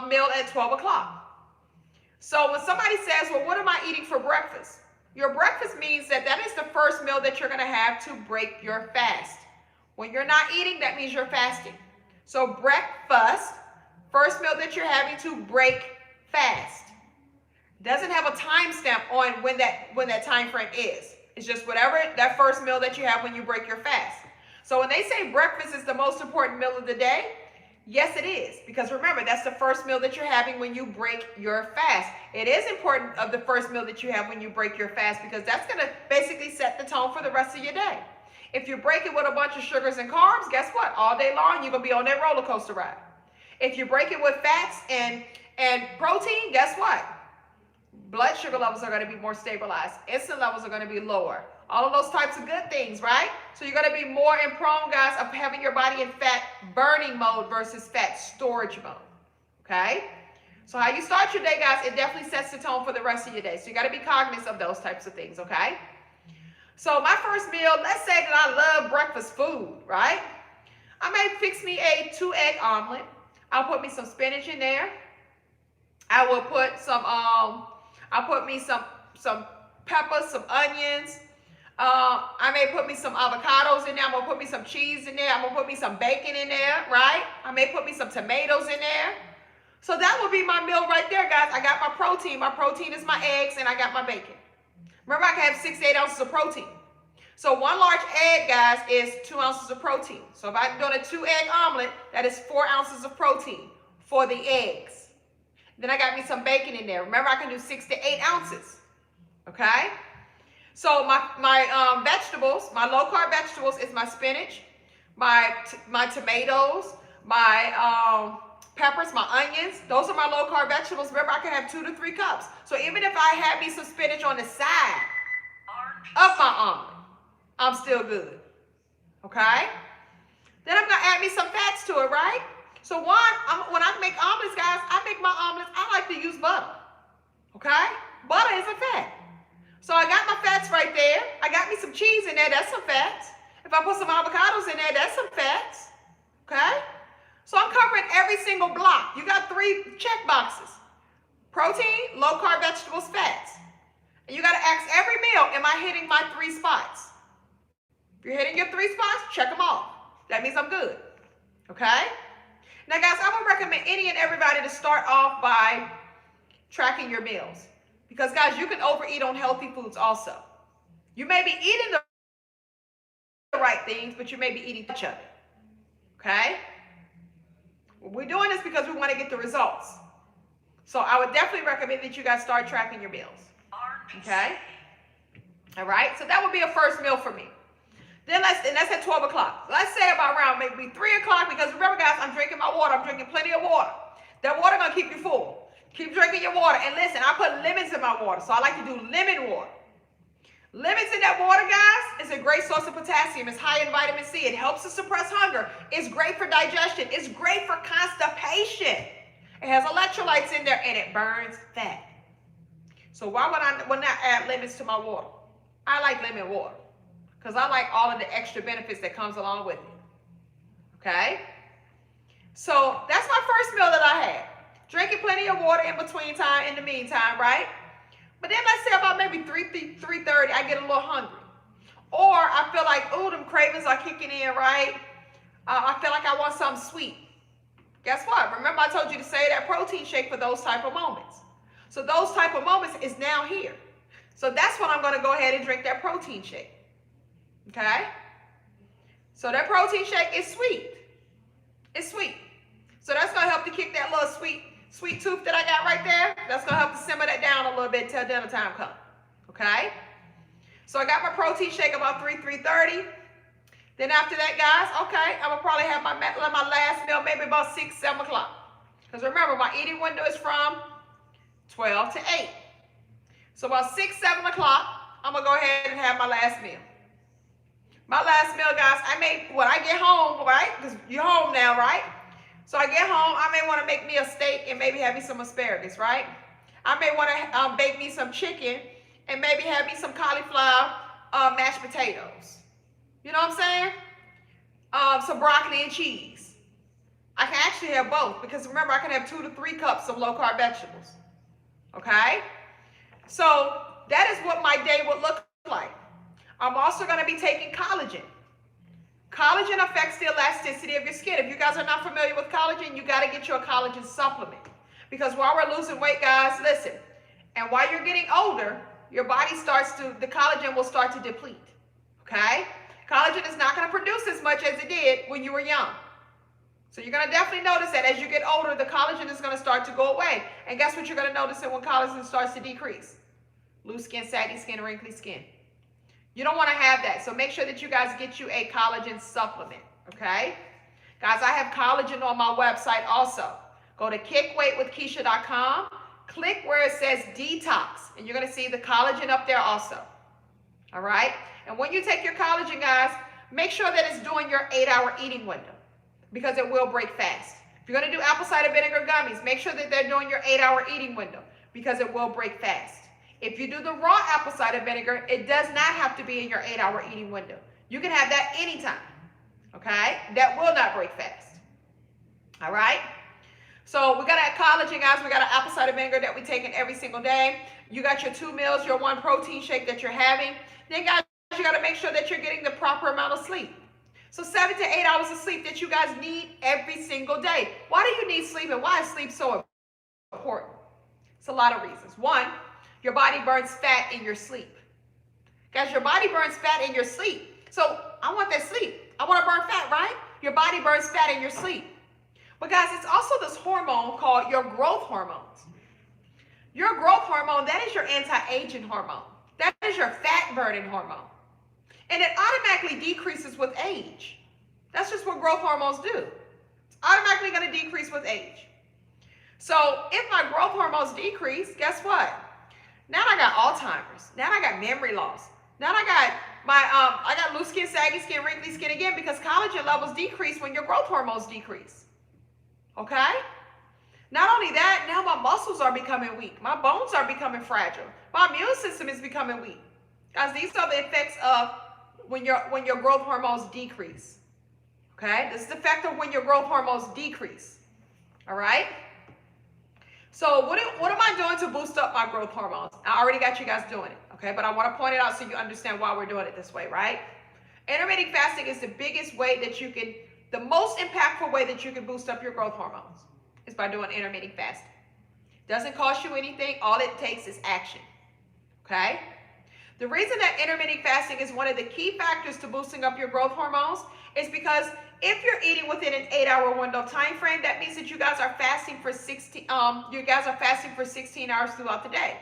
meal at 12 o'clock. So when somebody says, well, what am I eating for breakfast? Your breakfast means that is the first meal that you're going to have to break your fast. When you're not eating, that means you're fasting. So breakfast, first meal that you're having to break fast. Doesn't have a timestamp on when that time frame is. It's just whatever that first meal that you have when you break your fast. So when they say breakfast is the most important meal of the day, yes, it is. Because remember, that's the first meal that you're having when you break your fast. It is important of the first meal that you have when you break your fast, because that's going to basically set the tone for the rest of your day. If you break it with a bunch of sugars and carbs, guess what? All day long, you're going to be on that roller coaster ride. If you break it with fats and protein, guess what? Blood sugar levels are going to be more stabilized. Insulin levels are going to be lower. All of those types of good things, right? So you're going to be more prone, guys, of having your body in fat burning mode versus fat storage mode, okay? So how you start your day, guys, it definitely sets the tone for the rest of your day. So you got to be cognizant of those types of things, okay? So my first meal, let's say that I love breakfast food, right? I may fix me a 2-egg omelet. I'll put me some spinach in there. I will put some some peppers, some onions. I may put me some avocados in there. I'm going to put me some cheese in there. I'm going to put me some bacon in there, right? I may put me some tomatoes in there. So that will be my meal right there, guys. I got my protein. My protein is my eggs, and I got my bacon. Remember, I can have 6 to 8 ounces of protein. So 1 large egg, guys, is 2 ounces of protein. So if I'm doing a 2-egg omelet, that is 4 ounces of protein for the eggs. Then I got me some bacon in there. Remember, I can do 6 to 8 ounces. Okay? So my vegetables, my low-carb vegetables is my spinach, my tomatoes, my peppers, my onions. Those are my low-carb vegetables. Remember, I can have 2 to 3 cups. So even if I have me some spinach on the side of my omelet, I'm still good. Okay? Then I'm going to add me some fats to it, right? So when I make omelets, guys, I make my omelets, I like to use butter. Okay? Butter is a fat. So I got my fats right there. I got me some cheese in there. That's some fats. If I put some avocados in there, that's some fats. Okay? So I'm covering every single block. You got 3 check boxes. Protein, low-carb vegetables, fats. And you got to ask every meal, am I hitting my 3 spots? If you're hitting your 3 spots, check them off. That means I'm good. Okay? Now, guys, I would recommend any and everybody to start off by tracking your meals. Because, guys, you can overeat on healthy foods also. You may be eating the right things, but you may be eating too much of it. Okay? We're doing this because we want to get the results. So I would definitely recommend that you guys start tracking your meals. Okay? All right? So that would be a first meal for me. Then that's at 12 o'clock. Let's say about around maybe 3 o'clock, because remember, guys, I'm drinking my water. I'm drinking plenty of water. That water going to keep you full. Keep drinking your water. And listen, I put lemons in my water, so I like to do lemon water. Lemons in that water, guys, is a great great source of potassium. It's high in vitamin C. It helps to suppress hunger. It's great for digestion. It's great for constipation. It has electrolytes in there, and it burns fat. So why would I not add lemons to my water? I like lemon water because I like all of the extra benefits that comes along with it. Okay? So that's my first meal that I had. Drinking plenty of water in between time, in the meantime, right? But then let's say about maybe 3:30, I get a little hungry. Or I feel like, oh, them cravings are kicking in, right? I feel like I want something sweet. Guess what? Remember I told you to say that protein shake for those type of moments. So those type of moments is now here. So that's when I'm going to go ahead and drink that protein shake. Okay? So that protein shake is sweet. It's sweet. So that's going to help to kick that little sweet tooth that I got right there. That's going to help to simmer that down a little bit till dinner time comes. Okay? So I got my protein shake about 3:30. Then after that, guys, okay, I'm going to probably have my last meal maybe about 6, 7 o'clock. Because remember, my eating window is from 12 to 8. So about 6, 7 o'clock, I'm going to go ahead and have my last meal. My last meal, guys, when I get home, right? Because you're home now, right? So I get home, I may want to make me a steak and maybe have me some asparagus, right? I may want to bake me some chicken and maybe have me some cauliflower mashed potatoes. You know what I'm saying? Some broccoli and cheese. I can actually have both because remember, I can have 2 to 3 cups of low-carb vegetables. Okay? So that is what my day would look like. I'm also going to be taking collagen. Collagen affects the elasticity of your skin. If you guys are not familiar with collagen, you got to get you a collagen supplement. Because while we're losing weight, guys, listen, and while you're getting older, your body the collagen will start to deplete. Okay? Collagen is not going to produce as much as it did when you were young. So you're going to definitely notice that as you get older, the collagen is going to start to go away. And guess what you're going to notice when collagen starts to decrease? Loose skin, saggy skin, wrinkly skin. You don't want to have that. So make sure that you guys get you a collagen supplement, okay? Guys, I have collagen on my website also. Go to kickweightwithkeisha.com. Click where it says detox, and you're going to see the collagen up there also, all right? And when you take your collagen, guys, make sure that it's during your 8-hour eating window because it will break fast. If you're going to do apple cider vinegar gummies, make sure that they're during your 8-hour eating window because it will break fast. If you do the raw apple cider vinegar, it does not have to be in your 8-hour eating window. You can have that anytime, okay? That will not break fast, all right? So we got a collagen, guys. We got an apple cider vinegar that we're taking every single day. You got your 2 meals, your 1 protein shake that you're having. Then, guys, you got to make sure that you're getting the proper amount of sleep. So 7 to 8 hours of sleep that you guys need every single day. Why do you need sleep and why is sleep so important? It's a lot of reasons. 1, your body burns fat in your sleep. Guys, your body burns fat in your sleep. So I want that sleep. I want to burn fat, right? Your body burns fat in your sleep. But guys, it's also this hormone called your growth hormones. Your growth hormone, that is your anti-aging hormone. That is your fat burning hormone. And it automatically decreases with age. That's just what growth hormones do. It's automatically going to decrease with age. So if my growth hormones decrease, guess what? Now I got Alzheimer's. Now I got memory loss. Now I got loose skin, saggy skin, wrinkly skin again because collagen levels decrease when your growth hormones decrease. Okay? Not only that, now my muscles are becoming weak. My bones are becoming fragile. My immune system is becoming weak. Guys, these are the effects of when your growth hormones decrease. Okay? This is the effect of when your growth hormones decrease. All right? So what am I doing to boost up my growth hormones? I already got you guys doing it, okay? But I want to point it out so you understand why we're doing it this way, right? Intermittent fasting is the biggest way that you can, the most impactful way that you can boost up your growth hormones is by doing intermittent fasting. Doesn't cost you anything. All it takes is action, okay? The reason that intermittent fasting is one of the key factors to boosting up your growth hormones is because if you're eating within an 8-hour window time frame, that means that you guys are fasting for 16 hours throughout the day.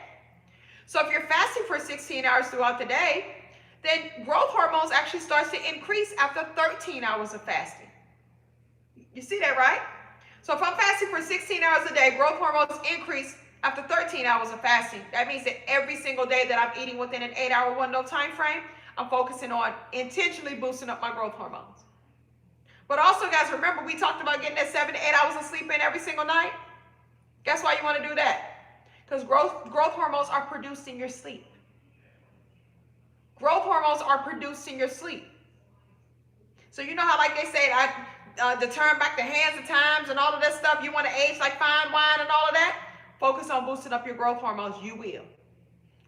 So if you're fasting for 16 hours throughout the day, then growth hormones actually starts to increase after 13 hours of fasting. You see that, right? So if I'm fasting for 16 hours a day, growth hormones increase after 13 hours of fasting. That means that every single day that I'm eating within an 8-hour window time frame, I'm focusing on intentionally boosting up my growth hormones. But also, guys, remember we talked about getting that 7 to 8 hours of sleep in every single night? Guess why you want to do that? Because growth hormones are produced in your sleep. Growth hormones are produced in your sleep. So you know how, like they say, to turn back the hands of times and all of that stuff, you want to age like fine wine and all of that? Focus on boosting up your growth hormones. You will.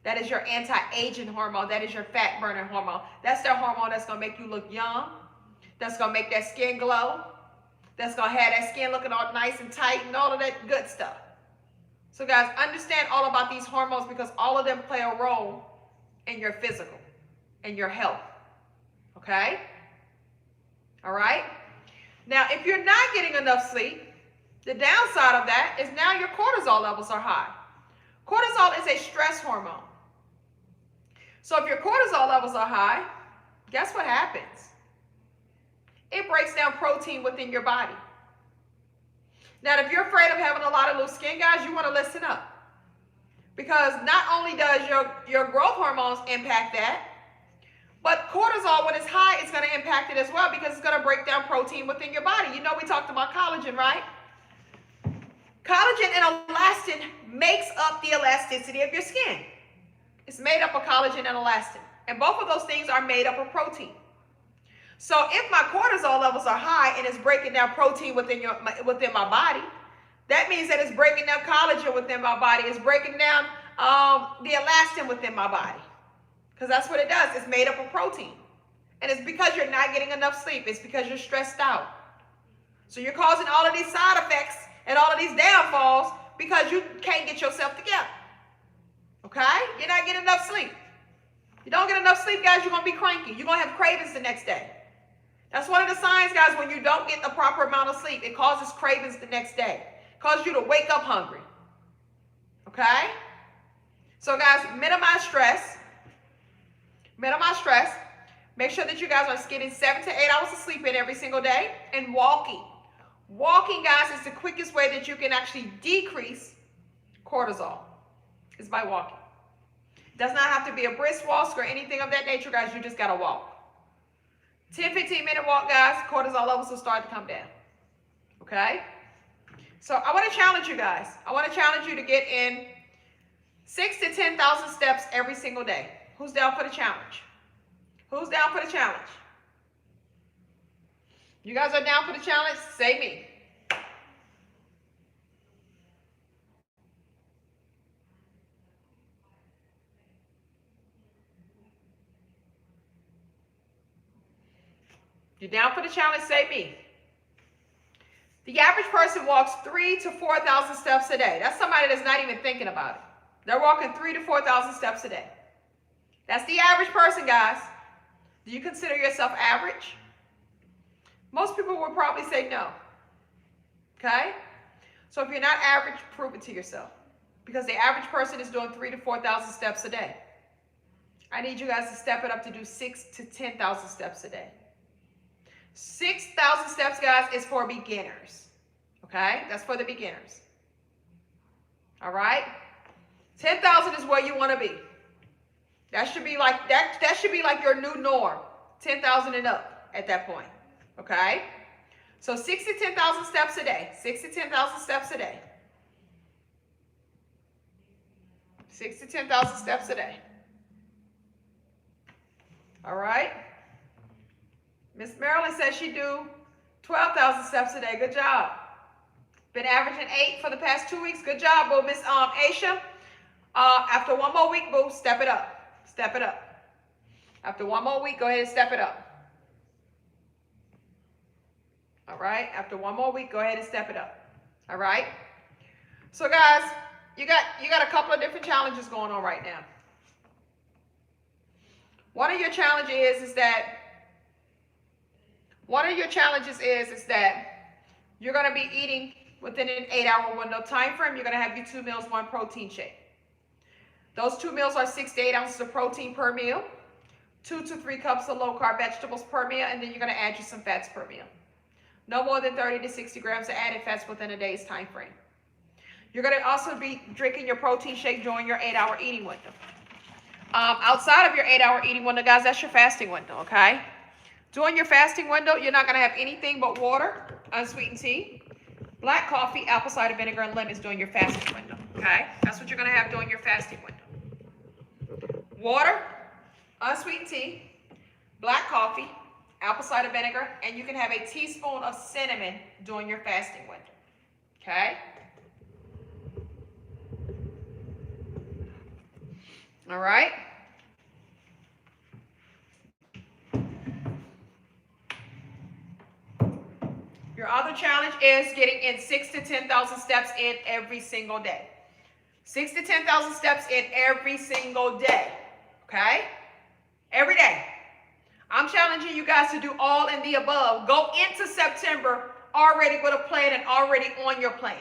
That is your anti-aging hormone. That is your fat burning hormone. That's the hormone that's going to make you look young. That's going to make that skin glow. That's going to have that skin looking all nice and tight and all of that good stuff. So guys, understand all about these hormones because all of them play a role in your physical and your health. Okay? All right? Now, if you're not getting enough sleep, the downside of that is now your cortisol levels are high. Cortisol is a stress hormone. So if your cortisol levels are high, guess what happens? It breaks down protein within your body. Now, if you're afraid of having a lot of loose skin, guys, you want to listen up. Because not only does your growth hormones impact that, but cortisol, when it's high, it's going to impact it as well because it's going to break down protein within your body. You know we talked about collagen, right? Collagen and elastin makes up the elasticity of your skin. It's made up of collagen and elastin. And both of those things are made up of protein. So if my cortisol levels are high and it's breaking down protein within my body, that means that it's breaking down collagen within my body. It's breaking down the elastin within my body. Because that's what it does. It's made up of protein. And it's because you're not getting enough sleep. It's because you're stressed out. So you're causing all of these side effects and all of these downfalls because you can't get yourself together. Okay? You're not getting enough sleep. You don't get enough sleep, guys, you're going to be cranky. You're going to have cravings the next day. That's one of the signs, guys, when you don't get the proper amount of sleep. It causes cravings the next day. It causes you to wake up hungry. Okay? So, guys, minimize stress. Minimize stress. Make sure that you guys are getting 7 to 8 hours of sleep in every single day. And walking. Walking, guys, is the quickest way that you can actually decrease cortisol. Is by walking. It does not have to be a brisk walk or anything of that nature, guys. You just got to walk. 10, 15-minute walk, guys. Cortisol levels will start to come down. Okay? So I want to challenge you guys. I want to challenge you to get in 6,000 to 10,000 steps every single day. Who's down for the challenge? Who's down for the challenge? You guys are down for the challenge? Say me. You're down for the challenge? Say me. The average person walks 3,000 to 4,000 steps a day. That's somebody that's not even thinking about it. They're walking 3,000 to 4,000 steps a day. That's the average person, guys. Do you consider yourself average? Most people would probably say no. Okay? So if you're not average, prove it to yourself. Because the average person is doing 3,000 to 4,000 steps a day. I need you guys to step it up to do 6,000 to 10,000 steps a day. 6,000 steps, guys, is for beginners. Okay? That's for the beginners. All right? 10,000 is where you want to be. That should be like that should be like your new norm. 10,000 and up at that point. Okay? So 6,000 to 10,000 steps a day. 6,000 to 10,000 steps a day. 6,000 to 10,000 steps a day. All right? Miss Marilyn says she do 12,000 steps a day. Good job. Been averaging 8 for the past 2 weeks. Good job, boo. Miss Aisha. After one more week, boo, step it up. Step it up. After one more week, go ahead and step it up. All right? After one more week, go ahead and step it up. All right? So, guys, you got a couple of different challenges going on right now. One of your challenges is that you're going to be eating within an 8-hour window time frame. You're going to have your 2 meals, 1 protein shake. Those 2 meals are 6 to 8 ounces of protein per meal, 2 to 3 cups of low-carb vegetables per meal, and then you're going to add you some fats per meal. No more than 30 to 60 grams of added fats within a day's time frame. You're going to also be drinking your protein shake during your 8-hour eating window. outside of your 8-hour eating window, guys, that's your fasting window, okay? During your fasting window, you're not going to have anything but water, unsweetened tea, black coffee, apple cider vinegar, and lemons during your fasting window, okay? That's what you're going to have during your fasting window. Water, unsweetened tea, black coffee, apple cider vinegar, and you can have a teaspoon of cinnamon during your fasting window, okay? All right? Your other challenge is getting in 6,000 to 10,000 steps in every single day. 6,000 to 10,000 steps in every single day, okay? Every day. I'm challenging you guys to do all in the above. Go into September already with a plan and already on your plan.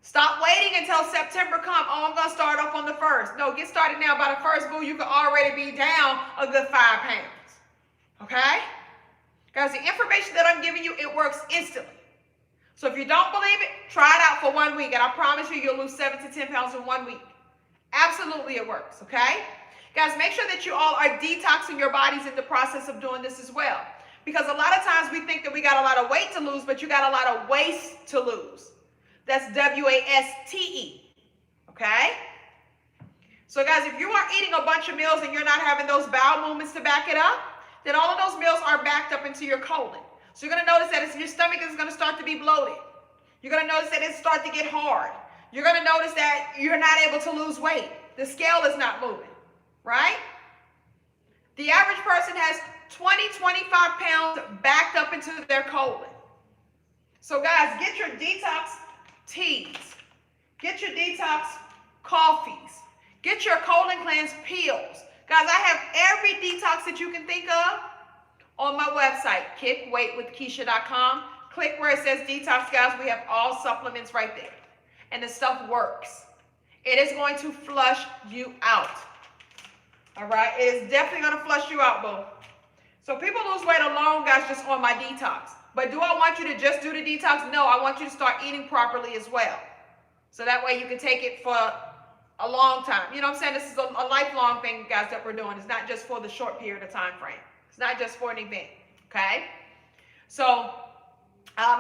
Stop waiting until September comes. Oh, I'm going to start off on the 1st. No, get started now. By the 1st, boo, you can already be down a good 5 pounds. Okay? Guys, the information that I'm giving you, it works instantly. So if you don't believe it, try it out for 1 week. And I promise you, you'll lose 7 to 10 pounds in 1 week. Absolutely, it works. Okay? Guys, make sure that you all are detoxing your bodies in the process of doing this as well. Because a lot of times we think that we got a lot of weight to lose, but you got a lot of waste to lose. That's W-A-S-T-E, okay? So guys, if you are eating a bunch of meals and you're not having those bowel movements to back it up, then all of those meals are backed up into your colon. So you're going to notice that your stomach is going to start to be bloated. You're going to notice that it starts to get hard. You're going to notice that you're not able to lose weight. The scale is not moving, right? The average person has 20, 25 pounds backed up into their colon. So guys, get your detox teas, get your detox coffees, get your colon cleanse pills. Guys, I have every detox that you can think of on my website, kickweightwithkeisha.com. Click where it says detox, guys. We have all supplements right there. And the stuff works. It is going to flush you out. All right? It is definitely going to flush you out, boo. So people lose weight alone, guys, just on my detox. But do I want you to just do the detox? No, I want you to start eating properly as well. So that way you can take it for a long time. You know what I'm saying? This is a lifelong thing, guys, that we're doing. It's not just for the short period of time frame. It's not just for an event, okay? So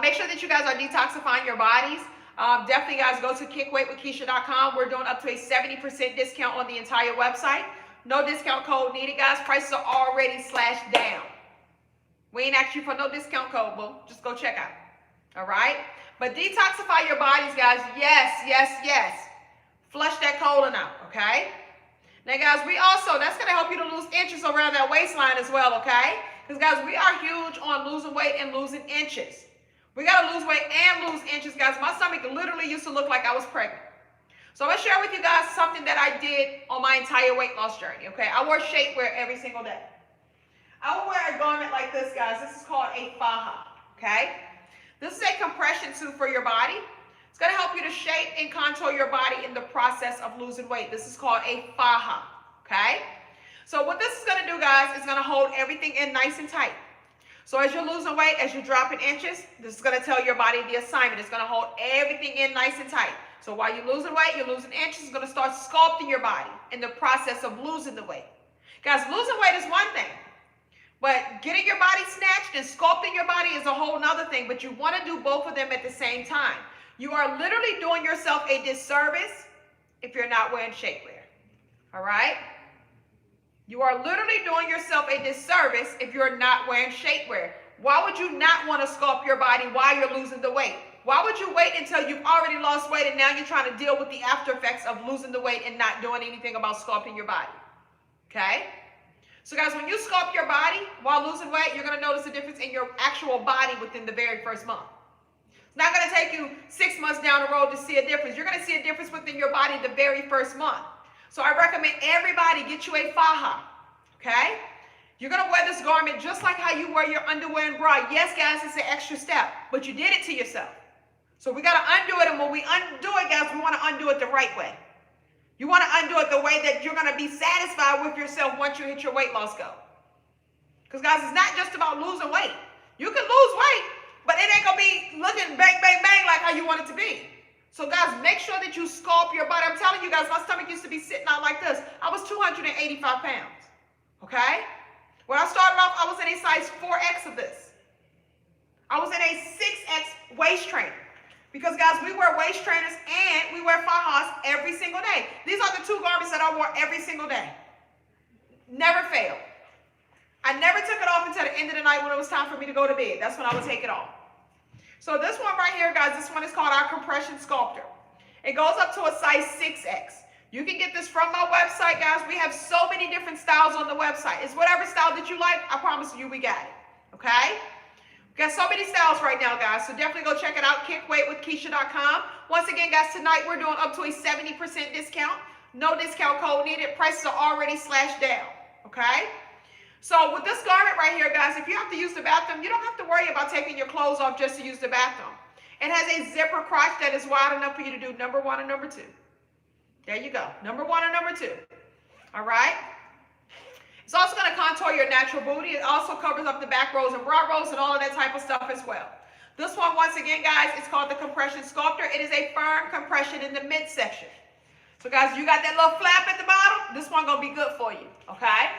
make sure that you guys are detoxifying your bodies. Definitely, guys, go to kickweightwithkeisha.com. We're doing up to a 70% discount on the entire website. No discount code needed, guys. Prices are already slashed down. We ain't asked you for no discount code, boo. Just go check out. All right? But detoxify your bodies, guys. Yes, yes, yes. Flush that colon out, okay? Now, guys, we also, that's going to help you to lose inches around that waistline as well, okay? Because, guys, we are huge on losing weight and losing inches. We got to lose weight and lose inches, guys. My stomach literally used to look like I was pregnant. So I'm going to share with you guys something that I did on my entire weight loss journey, okay? I wore shapewear every single day. I will wear a garment like this, guys. This is called a faja, okay? This is a compression suit for your body. It's going to help you to shape and contour your body in the process of losing weight. This is called a faja, okay? So what this is going to do, guys, is going to hold everything in nice and tight. So as you're losing weight, as you're dropping inches, this is going to tell your body the assignment. It's going to hold everything in nice and tight. So while you're losing weight, you're losing inches, it's going to start sculpting your body in the process of losing the weight. Guys, losing weight is one thing. But getting your body snatched and sculpting your body is a whole nother thing. But you want to do both of them at the same time. You are literally doing yourself a disservice if you're not wearing shapewear. All right? You are literally doing yourself a disservice if you're not wearing shapewear. Why would you not want to sculpt your body while you're losing the weight? Why would you wait until you've already lost weight and now you're trying to deal with the after effects of losing the weight and not doing anything about sculpting your body? Okay? So guys, when you sculpt your body while losing weight, you're going to notice a difference in your actual body within the very first month. It's not going to take you 6 months down the road to see a difference. You're going to see a difference within your body the very first month. So I recommend everybody get you a faja, okay? You're going to wear this garment just like how you wear your underwear and bra. Yes, guys, it's an extra step, but you did it to yourself. So we got to undo it, and when we undo it, guys, we want to undo it the right way. You want to undo it the way that you're going to be satisfied with yourself once you hit your weight loss goal. Because, guys, it's not just about losing weight. You can lose weight, but it ain't going to be looking bang, bang, bang like how you want it to be. So guys, make sure that you sculpt your body. I'm telling you guys, my stomach used to be sitting out like this. I was 285 pounds, okay? When I started off, I was in a size 4X of this. I was in a 6X waist trainer. Because guys, we wear waist trainers and we wear fajas every single day. These are the two garments that I wore every single day. Never failed. I never took it off until the end of the night when it was time for me to go to bed. That's when I would take it off. So this one right here, guys, this one is called our Compression Sculptor. It goes up to a size 6X. You can get this from my website, guys. We have so many different styles on the website. It's whatever style that you like, I promise you we got it, okay? We got so many styles right now, guys, so definitely go check it out, kickweightwithkeisha.com. Once again, guys, tonight we're doing up to a 70% discount. No discount code needed. Prices are already slashed down, okay? So with this garment right here, guys, if you have to use the bathroom, you don't have to worry about taking your clothes off just to use the bathroom. It has a zipper crotch that is wide enough for you to do number 1 and number 2. There you go. Number 1 and number 2. All right? It's also going to contour your natural booty. It also covers up the back rows and broad rows and all of that type of stuff as well. This one, once again, guys, it's called the Compression Sculptor. It is a firm compression in the midsection. So, guys, you got that little flap at the bottom? This one going to be good for you, okay?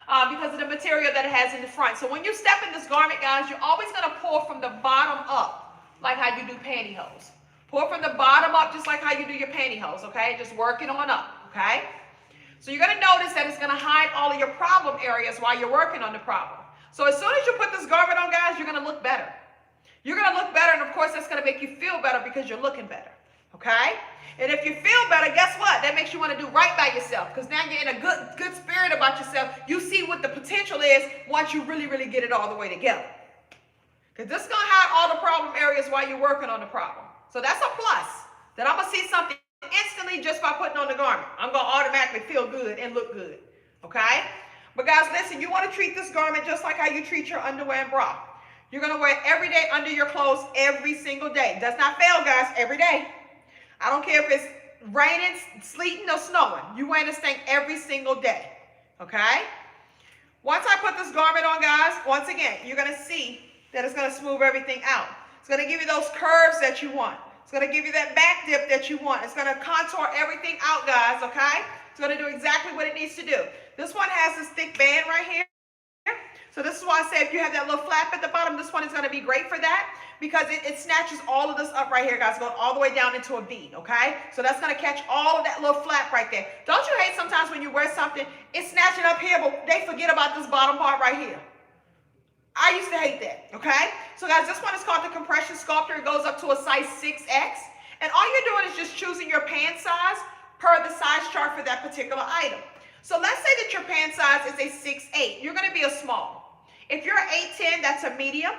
Because of the material that it has in the front. So when you step in this garment, guys, you're always going to pour from the bottom up, like how you do pantyhose. Pour from the bottom up, just like how you do your pantyhose, okay? Just work it on up, okay? So you're going to notice that it's going to hide all of your problem areas while you're working on the problem. So as soon as you put this garment on, guys, you're going to look better. You're going to look better, and of course, that's going to make you feel better because you're looking better, okay? And if you feel better, guess what? That makes you want to do right by yourself because now you're in a good spirit about yourself. You see what the potential is once you really, really get it all the way together. Because this is going to hide all the problem areas while you're working on the problem. So that's a plus, that I'm going to see something instantly just by putting on the garment. I'm going to automatically feel good and look good, okay? But guys, listen, you want to treat this garment just like how you treat your underwear and bra. You're going to wear it every day under your clothes every single day. Does not fail, guys, every day. I don't care if it's raining, sleeting, or snowing. You wear this thing every single day, okay? Once I put this garment on, guys, once again, you're going to see that it's going to smooth everything out. It's going to give you those curves that you want. It's going to give you that back dip that you want. It's going to contour everything out, guys, okay? It's going to do exactly what it needs to do. This one has this thick band right here. So this is why I say if you have that little flap at the bottom, this one is going to be great for that because it snatches all of this up right here, guys, going all the way down into a V, okay? So that's going to catch all of that little flap right there. Don't you hate sometimes when you wear something, it's snatching up here, but they forget about this bottom part right here? I used to hate that, okay? So, guys, this one is called the Compression Sculptor. It goes up to a size 6X. And all you're doing is just choosing your pant size per the size chart for that particular item. So let's say that your pant size is a 6'8". You're going to be a small. If you're 8'10", that's a medium.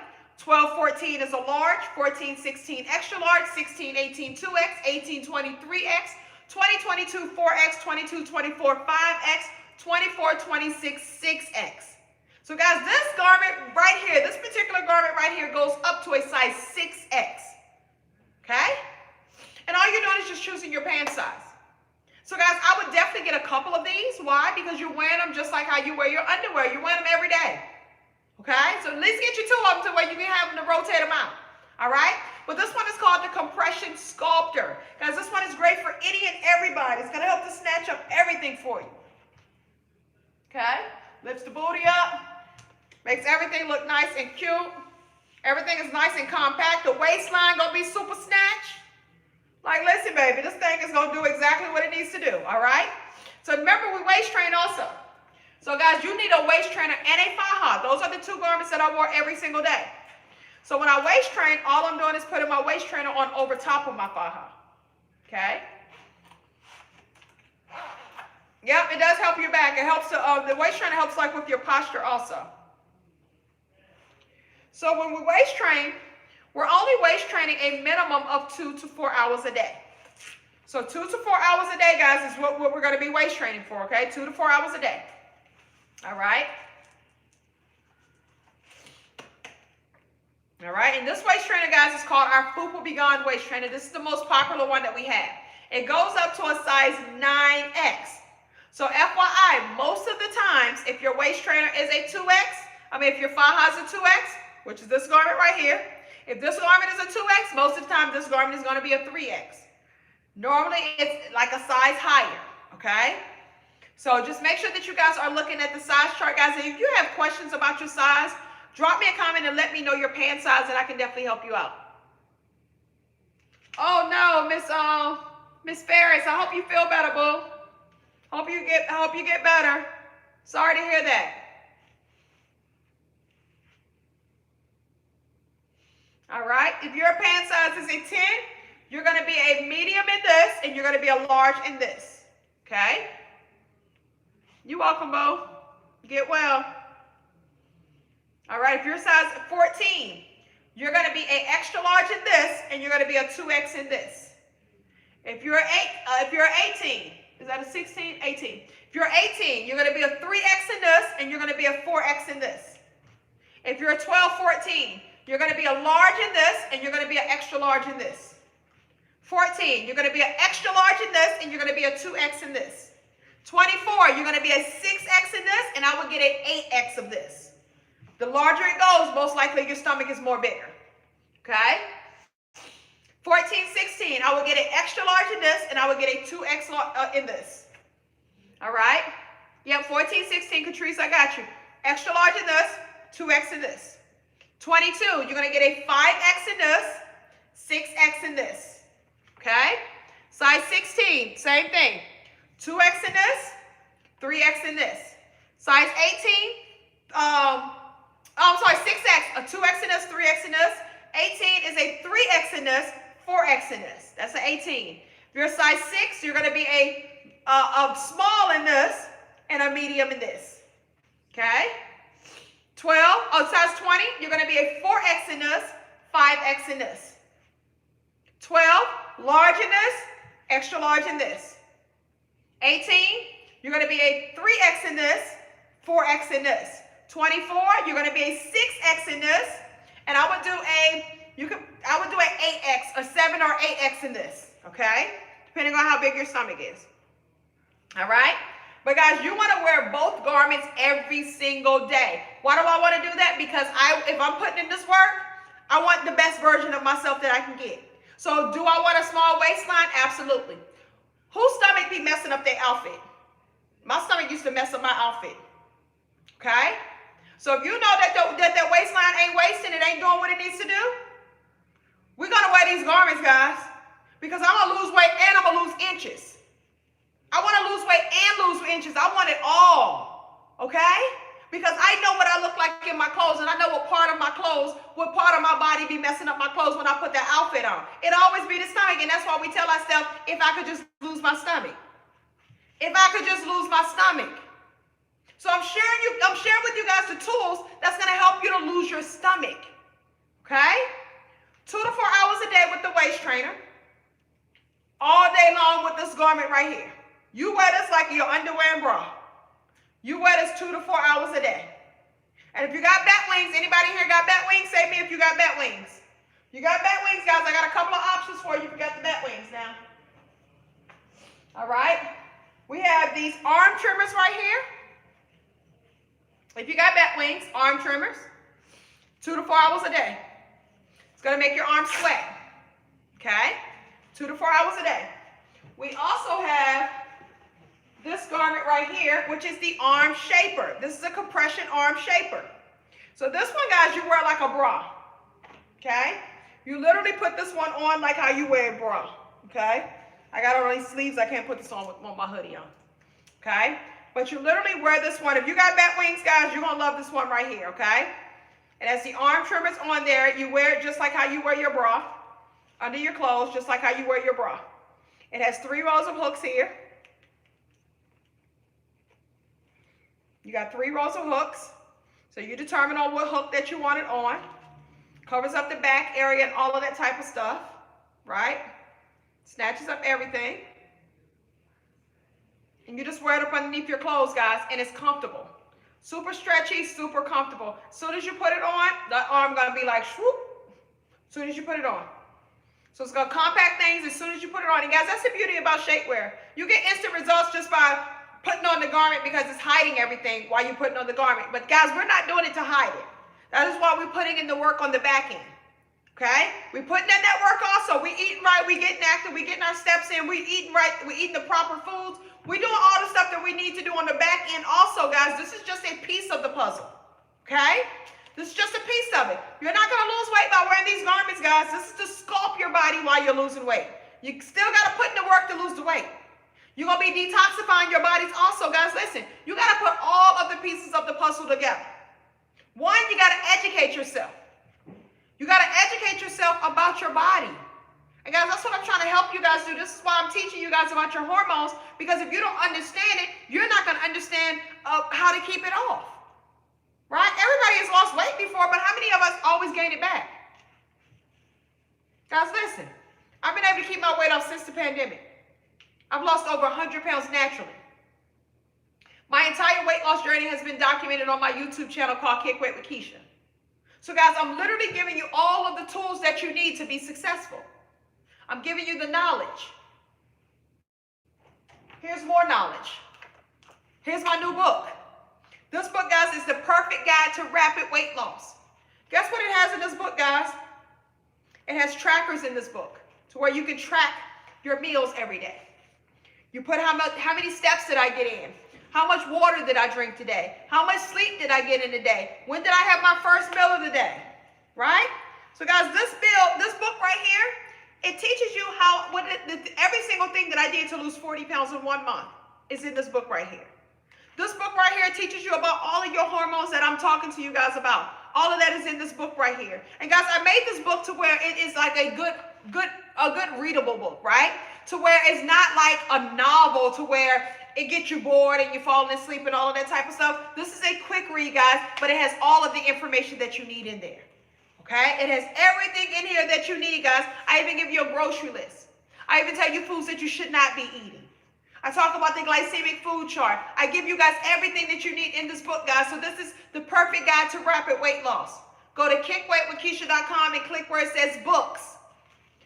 12'14" is a large. 14'16" extra large. 16'18" 2X. 18'20" 3X. 20'22" 4X. 22'24" 5X. 24'26" 6X. So guys, this garment right here, this particular garment right here goes up to a size 6X, okay? And all you're doing is just choosing your pant size. So guys, I would definitely get a couple of these. Why? Because you're wearing them just like how you wear your underwear. You're wearing them every day, okay? So at least get you 2 of them to where you can have them to rotate them out, all right? But this one is called the Compression Sculptor. Guys, this one is great for any and everybody. It's going to help to snatch up everything for you, okay? Lifts the booty up. Makes everything look nice and cute. Everything is nice and compact. The waistline gonna be super snatched. Like, listen, baby, this thing is gonna do exactly what it needs to do, all right? So remember, we waist train also. So guys, you need a waist trainer and a faja. Those are the 2 garments that I wore every single day. So when I waist train, all I'm doing is putting my waist trainer on over top of my faja, okay? Yep, it does help your back. It helps, the waist trainer helps like with your posture also. So when we waist train, we're only waist training a minimum of 2 to 4 hours a day. So 2 to 4 hours a day, guys, is what we're going to be waist training for, okay? 2 to 4 hours a day. All right? All right, and this waist trainer, guys, is called our Fupa Be Gone waist trainer. This is the most popular one that we have. It goes up to a size 9X. So FYI, most of the times, if your waist trainer is a 2X, if your faja is a 2X, which is this garment right here, If this garment is a 2X, most of the time this garment is going to be a 3X. Normally it's like a size higher, okay? So just make sure that you guys are looking at the size chart, guys. And if you have questions about your size, drop me a comment and let me know your pant size, and I can definitely help you out. Oh no, Miss Ferris, I hope you feel better, boo. I hope you get better. Sorry to hear that. All right, if your pant size is a 10, you're going to be a medium in this, and you're going to be a large in this, okay? You're welcome, boo. Get well. All right, if you're size 14, you're going to be an extra large in this, and you're going to be a 2X in this. If you're 18, is that a 16? 18. If you're 18, you're going to be a 3X in this, and you're going to be a 4X in this. If you're 12, 14, you're going to be a large in this, and you're going to be an extra large in this. 14, you're going to be an extra large in this, and you're going to be a 2X in this. 24, you're going to be a 6X in this, and I will get an 8X of this. The larger it goes, most likely your stomach is more bigger. Okay? 14, 16, I will get an extra large in this, and I will get a 2X in this. All right? Yep, 14, 16, Catrice, I got you. Extra large in this, 2X in this. 22, you're going to get a 5X in this, 6X in this. Okay? Size 16, same thing. 2X in this, 3X in this. Size 18, I'm sorry, 6X, a 2X in this, 3X in this. 18 is a 3X in this, 4X in this. That's an 18. If you're a size 6, you're going to be a small in this and a medium in this. Okay? 12, size 20, you're going to be a 4X in this, 5X in this. 12, large in this, extra large in this. 18, you're going to be a 3X in this, 4X in this. 24, you're going to be a 6X in this, and I would do an 8X, a 7 or 8X in this, okay? Depending on how big your stomach is. All right? But guys, you want to wear both garments every single day. Why do I want to do that? Because if I'm putting in this work, I want the best version of myself that I can get. So do I want a small waistline? Absolutely. Whose stomach be messing up their outfit? My stomach used to mess up my outfit. Okay? So if you know that that waistline ain't wasting, it ain't doing what it needs to do, we're going to wear these garments, guys, because I'm going to lose weight and I'm going to lose inches. I want to lose weight and lose inches. I want it all, okay? Because I know what I look like in my clothes, and I know what part of my body be messing up my clothes when I put that outfit on. It always be the stomach, and that's why we tell ourselves, if I could just lose my stomach. If I could just lose my stomach. So I'm sharing with you guys the tools that's going to help you to lose your stomach. Okay? 2 to 4 hours a day with the waist trainer. All day long with this garment right here. You wear this like your underwear and bra. You wear this 2 to 4 hours a day. And if you got bat wings, anybody here got bat wings? Say me if you got bat wings. You got bat wings, guys. I got a couple of options for you if you got the bat wings now. All right? We have these arm trimmers right here. If you got bat wings, arm trimmers, 2 to 4 hours a day. It's going to make your arms sweat. Okay? 2 to 4 hours a day. We also have this garment right here, which is the arm shaper. This is a compression arm shaper. So this one, guys, you wear like a bra. Okay? You literally put this one on like how you wear a bra. Okay? I got all these sleeves. I can't put this on with my hoodie on. Okay? But you literally wear this one. If you got bat wings, guys, you're going to love this one right here. Okay? It has the arm trimmers on there. You wear it just like how you wear your bra. Under your clothes, just like how you wear your bra. It has 3 rows of hooks here. You got 3 rows of hooks. So you determine on what hook that you want it on. Covers up the back area and all of that type of stuff. Right? Snatches up everything. And you just wear it up underneath your clothes, guys, and it's comfortable. Super stretchy, super comfortable. As soon as you put it on, the arm going to be like, swoop, as soon as you put it on. So it's going to compact things as soon as you put it on. And guys, that's the beauty about shapewear. You get instant results just by putting on the garment because it's hiding everything while you're putting on the garment. But guys, we're not doing it to hide it. That is why we're putting in the work on the back end. Okay? We putting in that work also. We eating right, we getting active, we getting our steps in, we eating right, we eating the proper foods. We doing all the stuff that we need to do on the back end also, guys. This is just a piece of the puzzle. Okay? This is just a piece of it. You're not going to lose weight by wearing these garments, guys. This is to sculpt your body while you're losing weight. You still got to put in the work to lose the weight. You're going to be detoxifying your bodies also, guys. Listen, you got to put all of the pieces of the puzzle together. One, you got to educate yourself. You got to educate yourself about your body. And guys, that's what I'm trying to help you guys do. This is why I'm teaching you guys about your hormones, because if you don't understand it, you're not going to understand how to keep it off. Right? Everybody has lost weight before, but how many of us always gain it back? Guys, listen. I've been able to keep my weight off since the pandemic. I've lost over 100 pounds naturally. My entire weight loss journey has been documented on my YouTube channel called Kick Weight with Keisha. So guys, I'm literally giving you all of the tools that you need to be successful. I'm giving you the knowledge. Here's more knowledge. Here's my new book. This book, guys, is the perfect guide to rapid weight loss. Guess what it has in this book, guys? It has trackers in this book to where you can track your meals every day. You put how many steps did I get in? How much water did I drink today? How much sleep did I get in a day? When did I have my first meal of the day? Right? So guys, this book right here, it teaches you every single thing that I did to lose 40 pounds in 1 month is in this book right here. This book right here teaches you about all of your hormones that I'm talking to you guys about. All of that is in this book right here. And guys, I made this book to where it is like a good readable book, right? To where it's not like a novel to where it gets you bored and you're falling asleep and all of that type of stuff. This is a quick read, guys, but it has all of the information that you need in there. Okay? It has everything in here that you need, guys. I even give you a grocery list. I even tell you foods that you should not be eating. I talk about the glycemic food chart. I give you guys everything that you need in this book, guys. So this is the perfect guide to rapid weight loss. Go to kickweightwithkeisha.com and click where it says books.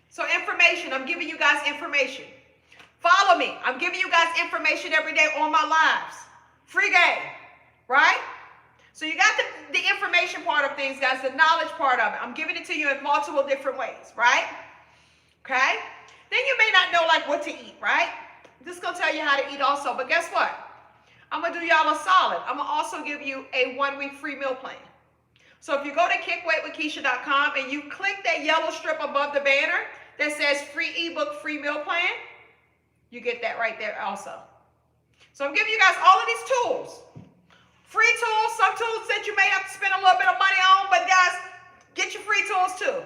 So information, I'm giving you guys information. Follow me. I'm giving you guys information every day on my lives. Free game, right? So you got the information part of things, guys, the knowledge part of it. I'm giving it to you in multiple different ways, right? Okay? Then you may not know like what to eat, right? This is going to tell you how to eat also. But guess what? I'm going to do y'all a solid. I'm going to also give you a 1-week free meal plan. So if you go to kickweightwithkeisha.com and you click that yellow strip above the banner that says free ebook, free meal plan, you get that right there also. So I'm giving you guys all of these tools. Free tools, some tools that you may have to spend a little bit of money on, but guys, get your free tools too.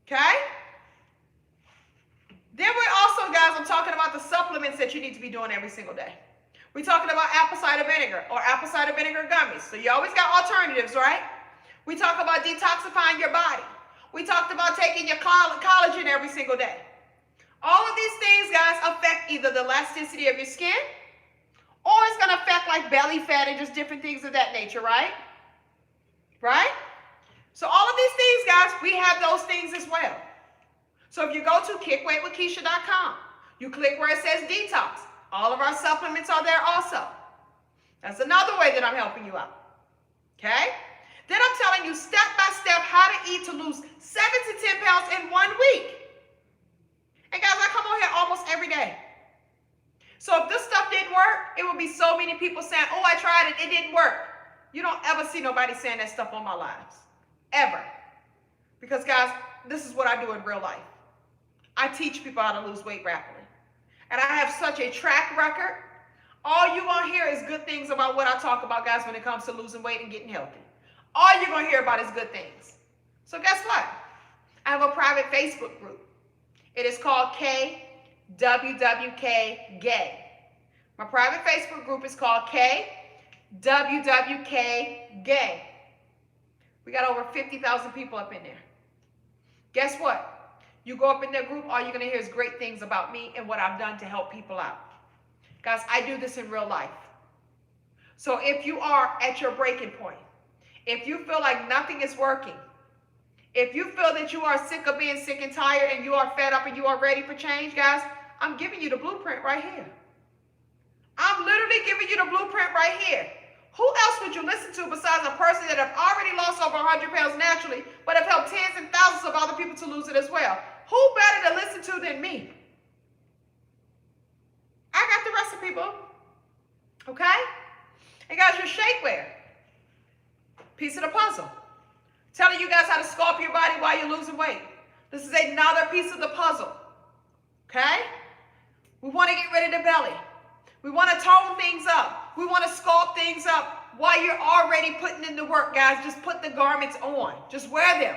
Okay? Then we're also, guys, I'm talking about the supplements that you need to be doing every single day. We're talking about apple cider vinegar or apple cider vinegar gummies. So you always got alternatives, right? We talk about detoxifying your body. We talked about taking your collagen every single day. All of these things, guys, affect either the elasticity of your skin or it's going to affect like belly fat and just different things of that nature, right? Right? So all of these things, guys, we have those things as well. So if you go to kickweightwithkeisha.com, you click where it says detox. All of our supplements are there also. That's another way that I'm helping you out. Okay? Then I'm telling you step by step how to eat to lose 7 to 10 pounds in 1 week. And guys, I come on here almost every day. So if this stuff didn't work, it would be so many people saying, oh, I tried it, it didn't work. You don't ever see nobody saying that stuff on my lives. Ever. Because guys, this is what I do in real life. I teach people how to lose weight rapidly. And I have such a track record. All you're going to hear is good things about what I talk about, guys, when it comes to losing weight and getting healthy. All you're going to hear about is good things. So guess what? I have a private Facebook group. It is called KWWK Gay. My private Facebook group is called KWWK Gay. We got over 50,000 people up in there. Guess what? You go up in their group, all you're going to hear is great things about me and what I've done to help people out. Guys, I do this in real life. So if you are at your breaking point, if you feel like nothing is working, if you feel that you are sick of being sick and tired and you are fed up and you are ready for change, guys, I'm giving you the blueprint right here. I'm literally giving you the blueprint right here. Who else would you listen to besides a person that have already lost over 100 pounds naturally, but have helped tens and thousands of other people to lose it as well? Who better to listen to than me? I got the recipe, boo. Okay? And guys, your shapewear, piece of the puzzle. Telling you guys how to sculpt your body while you're losing weight. This is another piece of the puzzle. Okay? We want to get rid of the belly. We want to tone things up. We want to sculpt things up while you're already putting in the work, guys. Just put the garments on. Just wear them.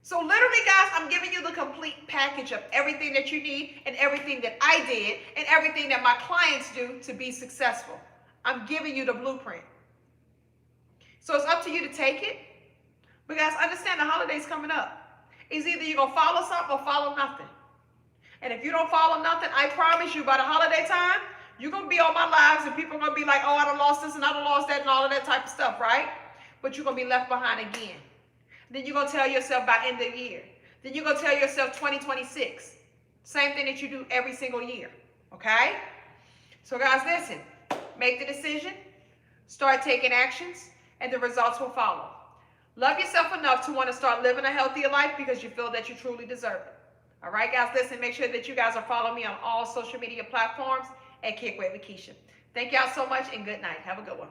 So literally, guys, I'm giving you the complete package of everything that you need and everything that I did and everything that my clients do to be successful. I'm giving you the blueprint. So it's up to you to take it. But guys, understand the holidays coming up. It's either you're going to follow something or follow nothing. And if you don't follow nothing, I promise you by the holiday time, you're going to be on my lives and people are going to be like, oh, I done lost this and I done lost that and all of that type of stuff, right? But you're going to be left behind again. Then you're going to tell yourself by end of the year. Then you're going to tell yourself 2026. Same thing that you do every single year, okay? So guys, listen, make the decision, start taking actions, and the results will follow. Love yourself enough to want to start living a healthier life because you feel that you truly deserve it. All right, guys, listen, make sure that you guys are following me on all social media platforms at Kick Weight with Keisha. Thank y'all so much and good night. Have a good one.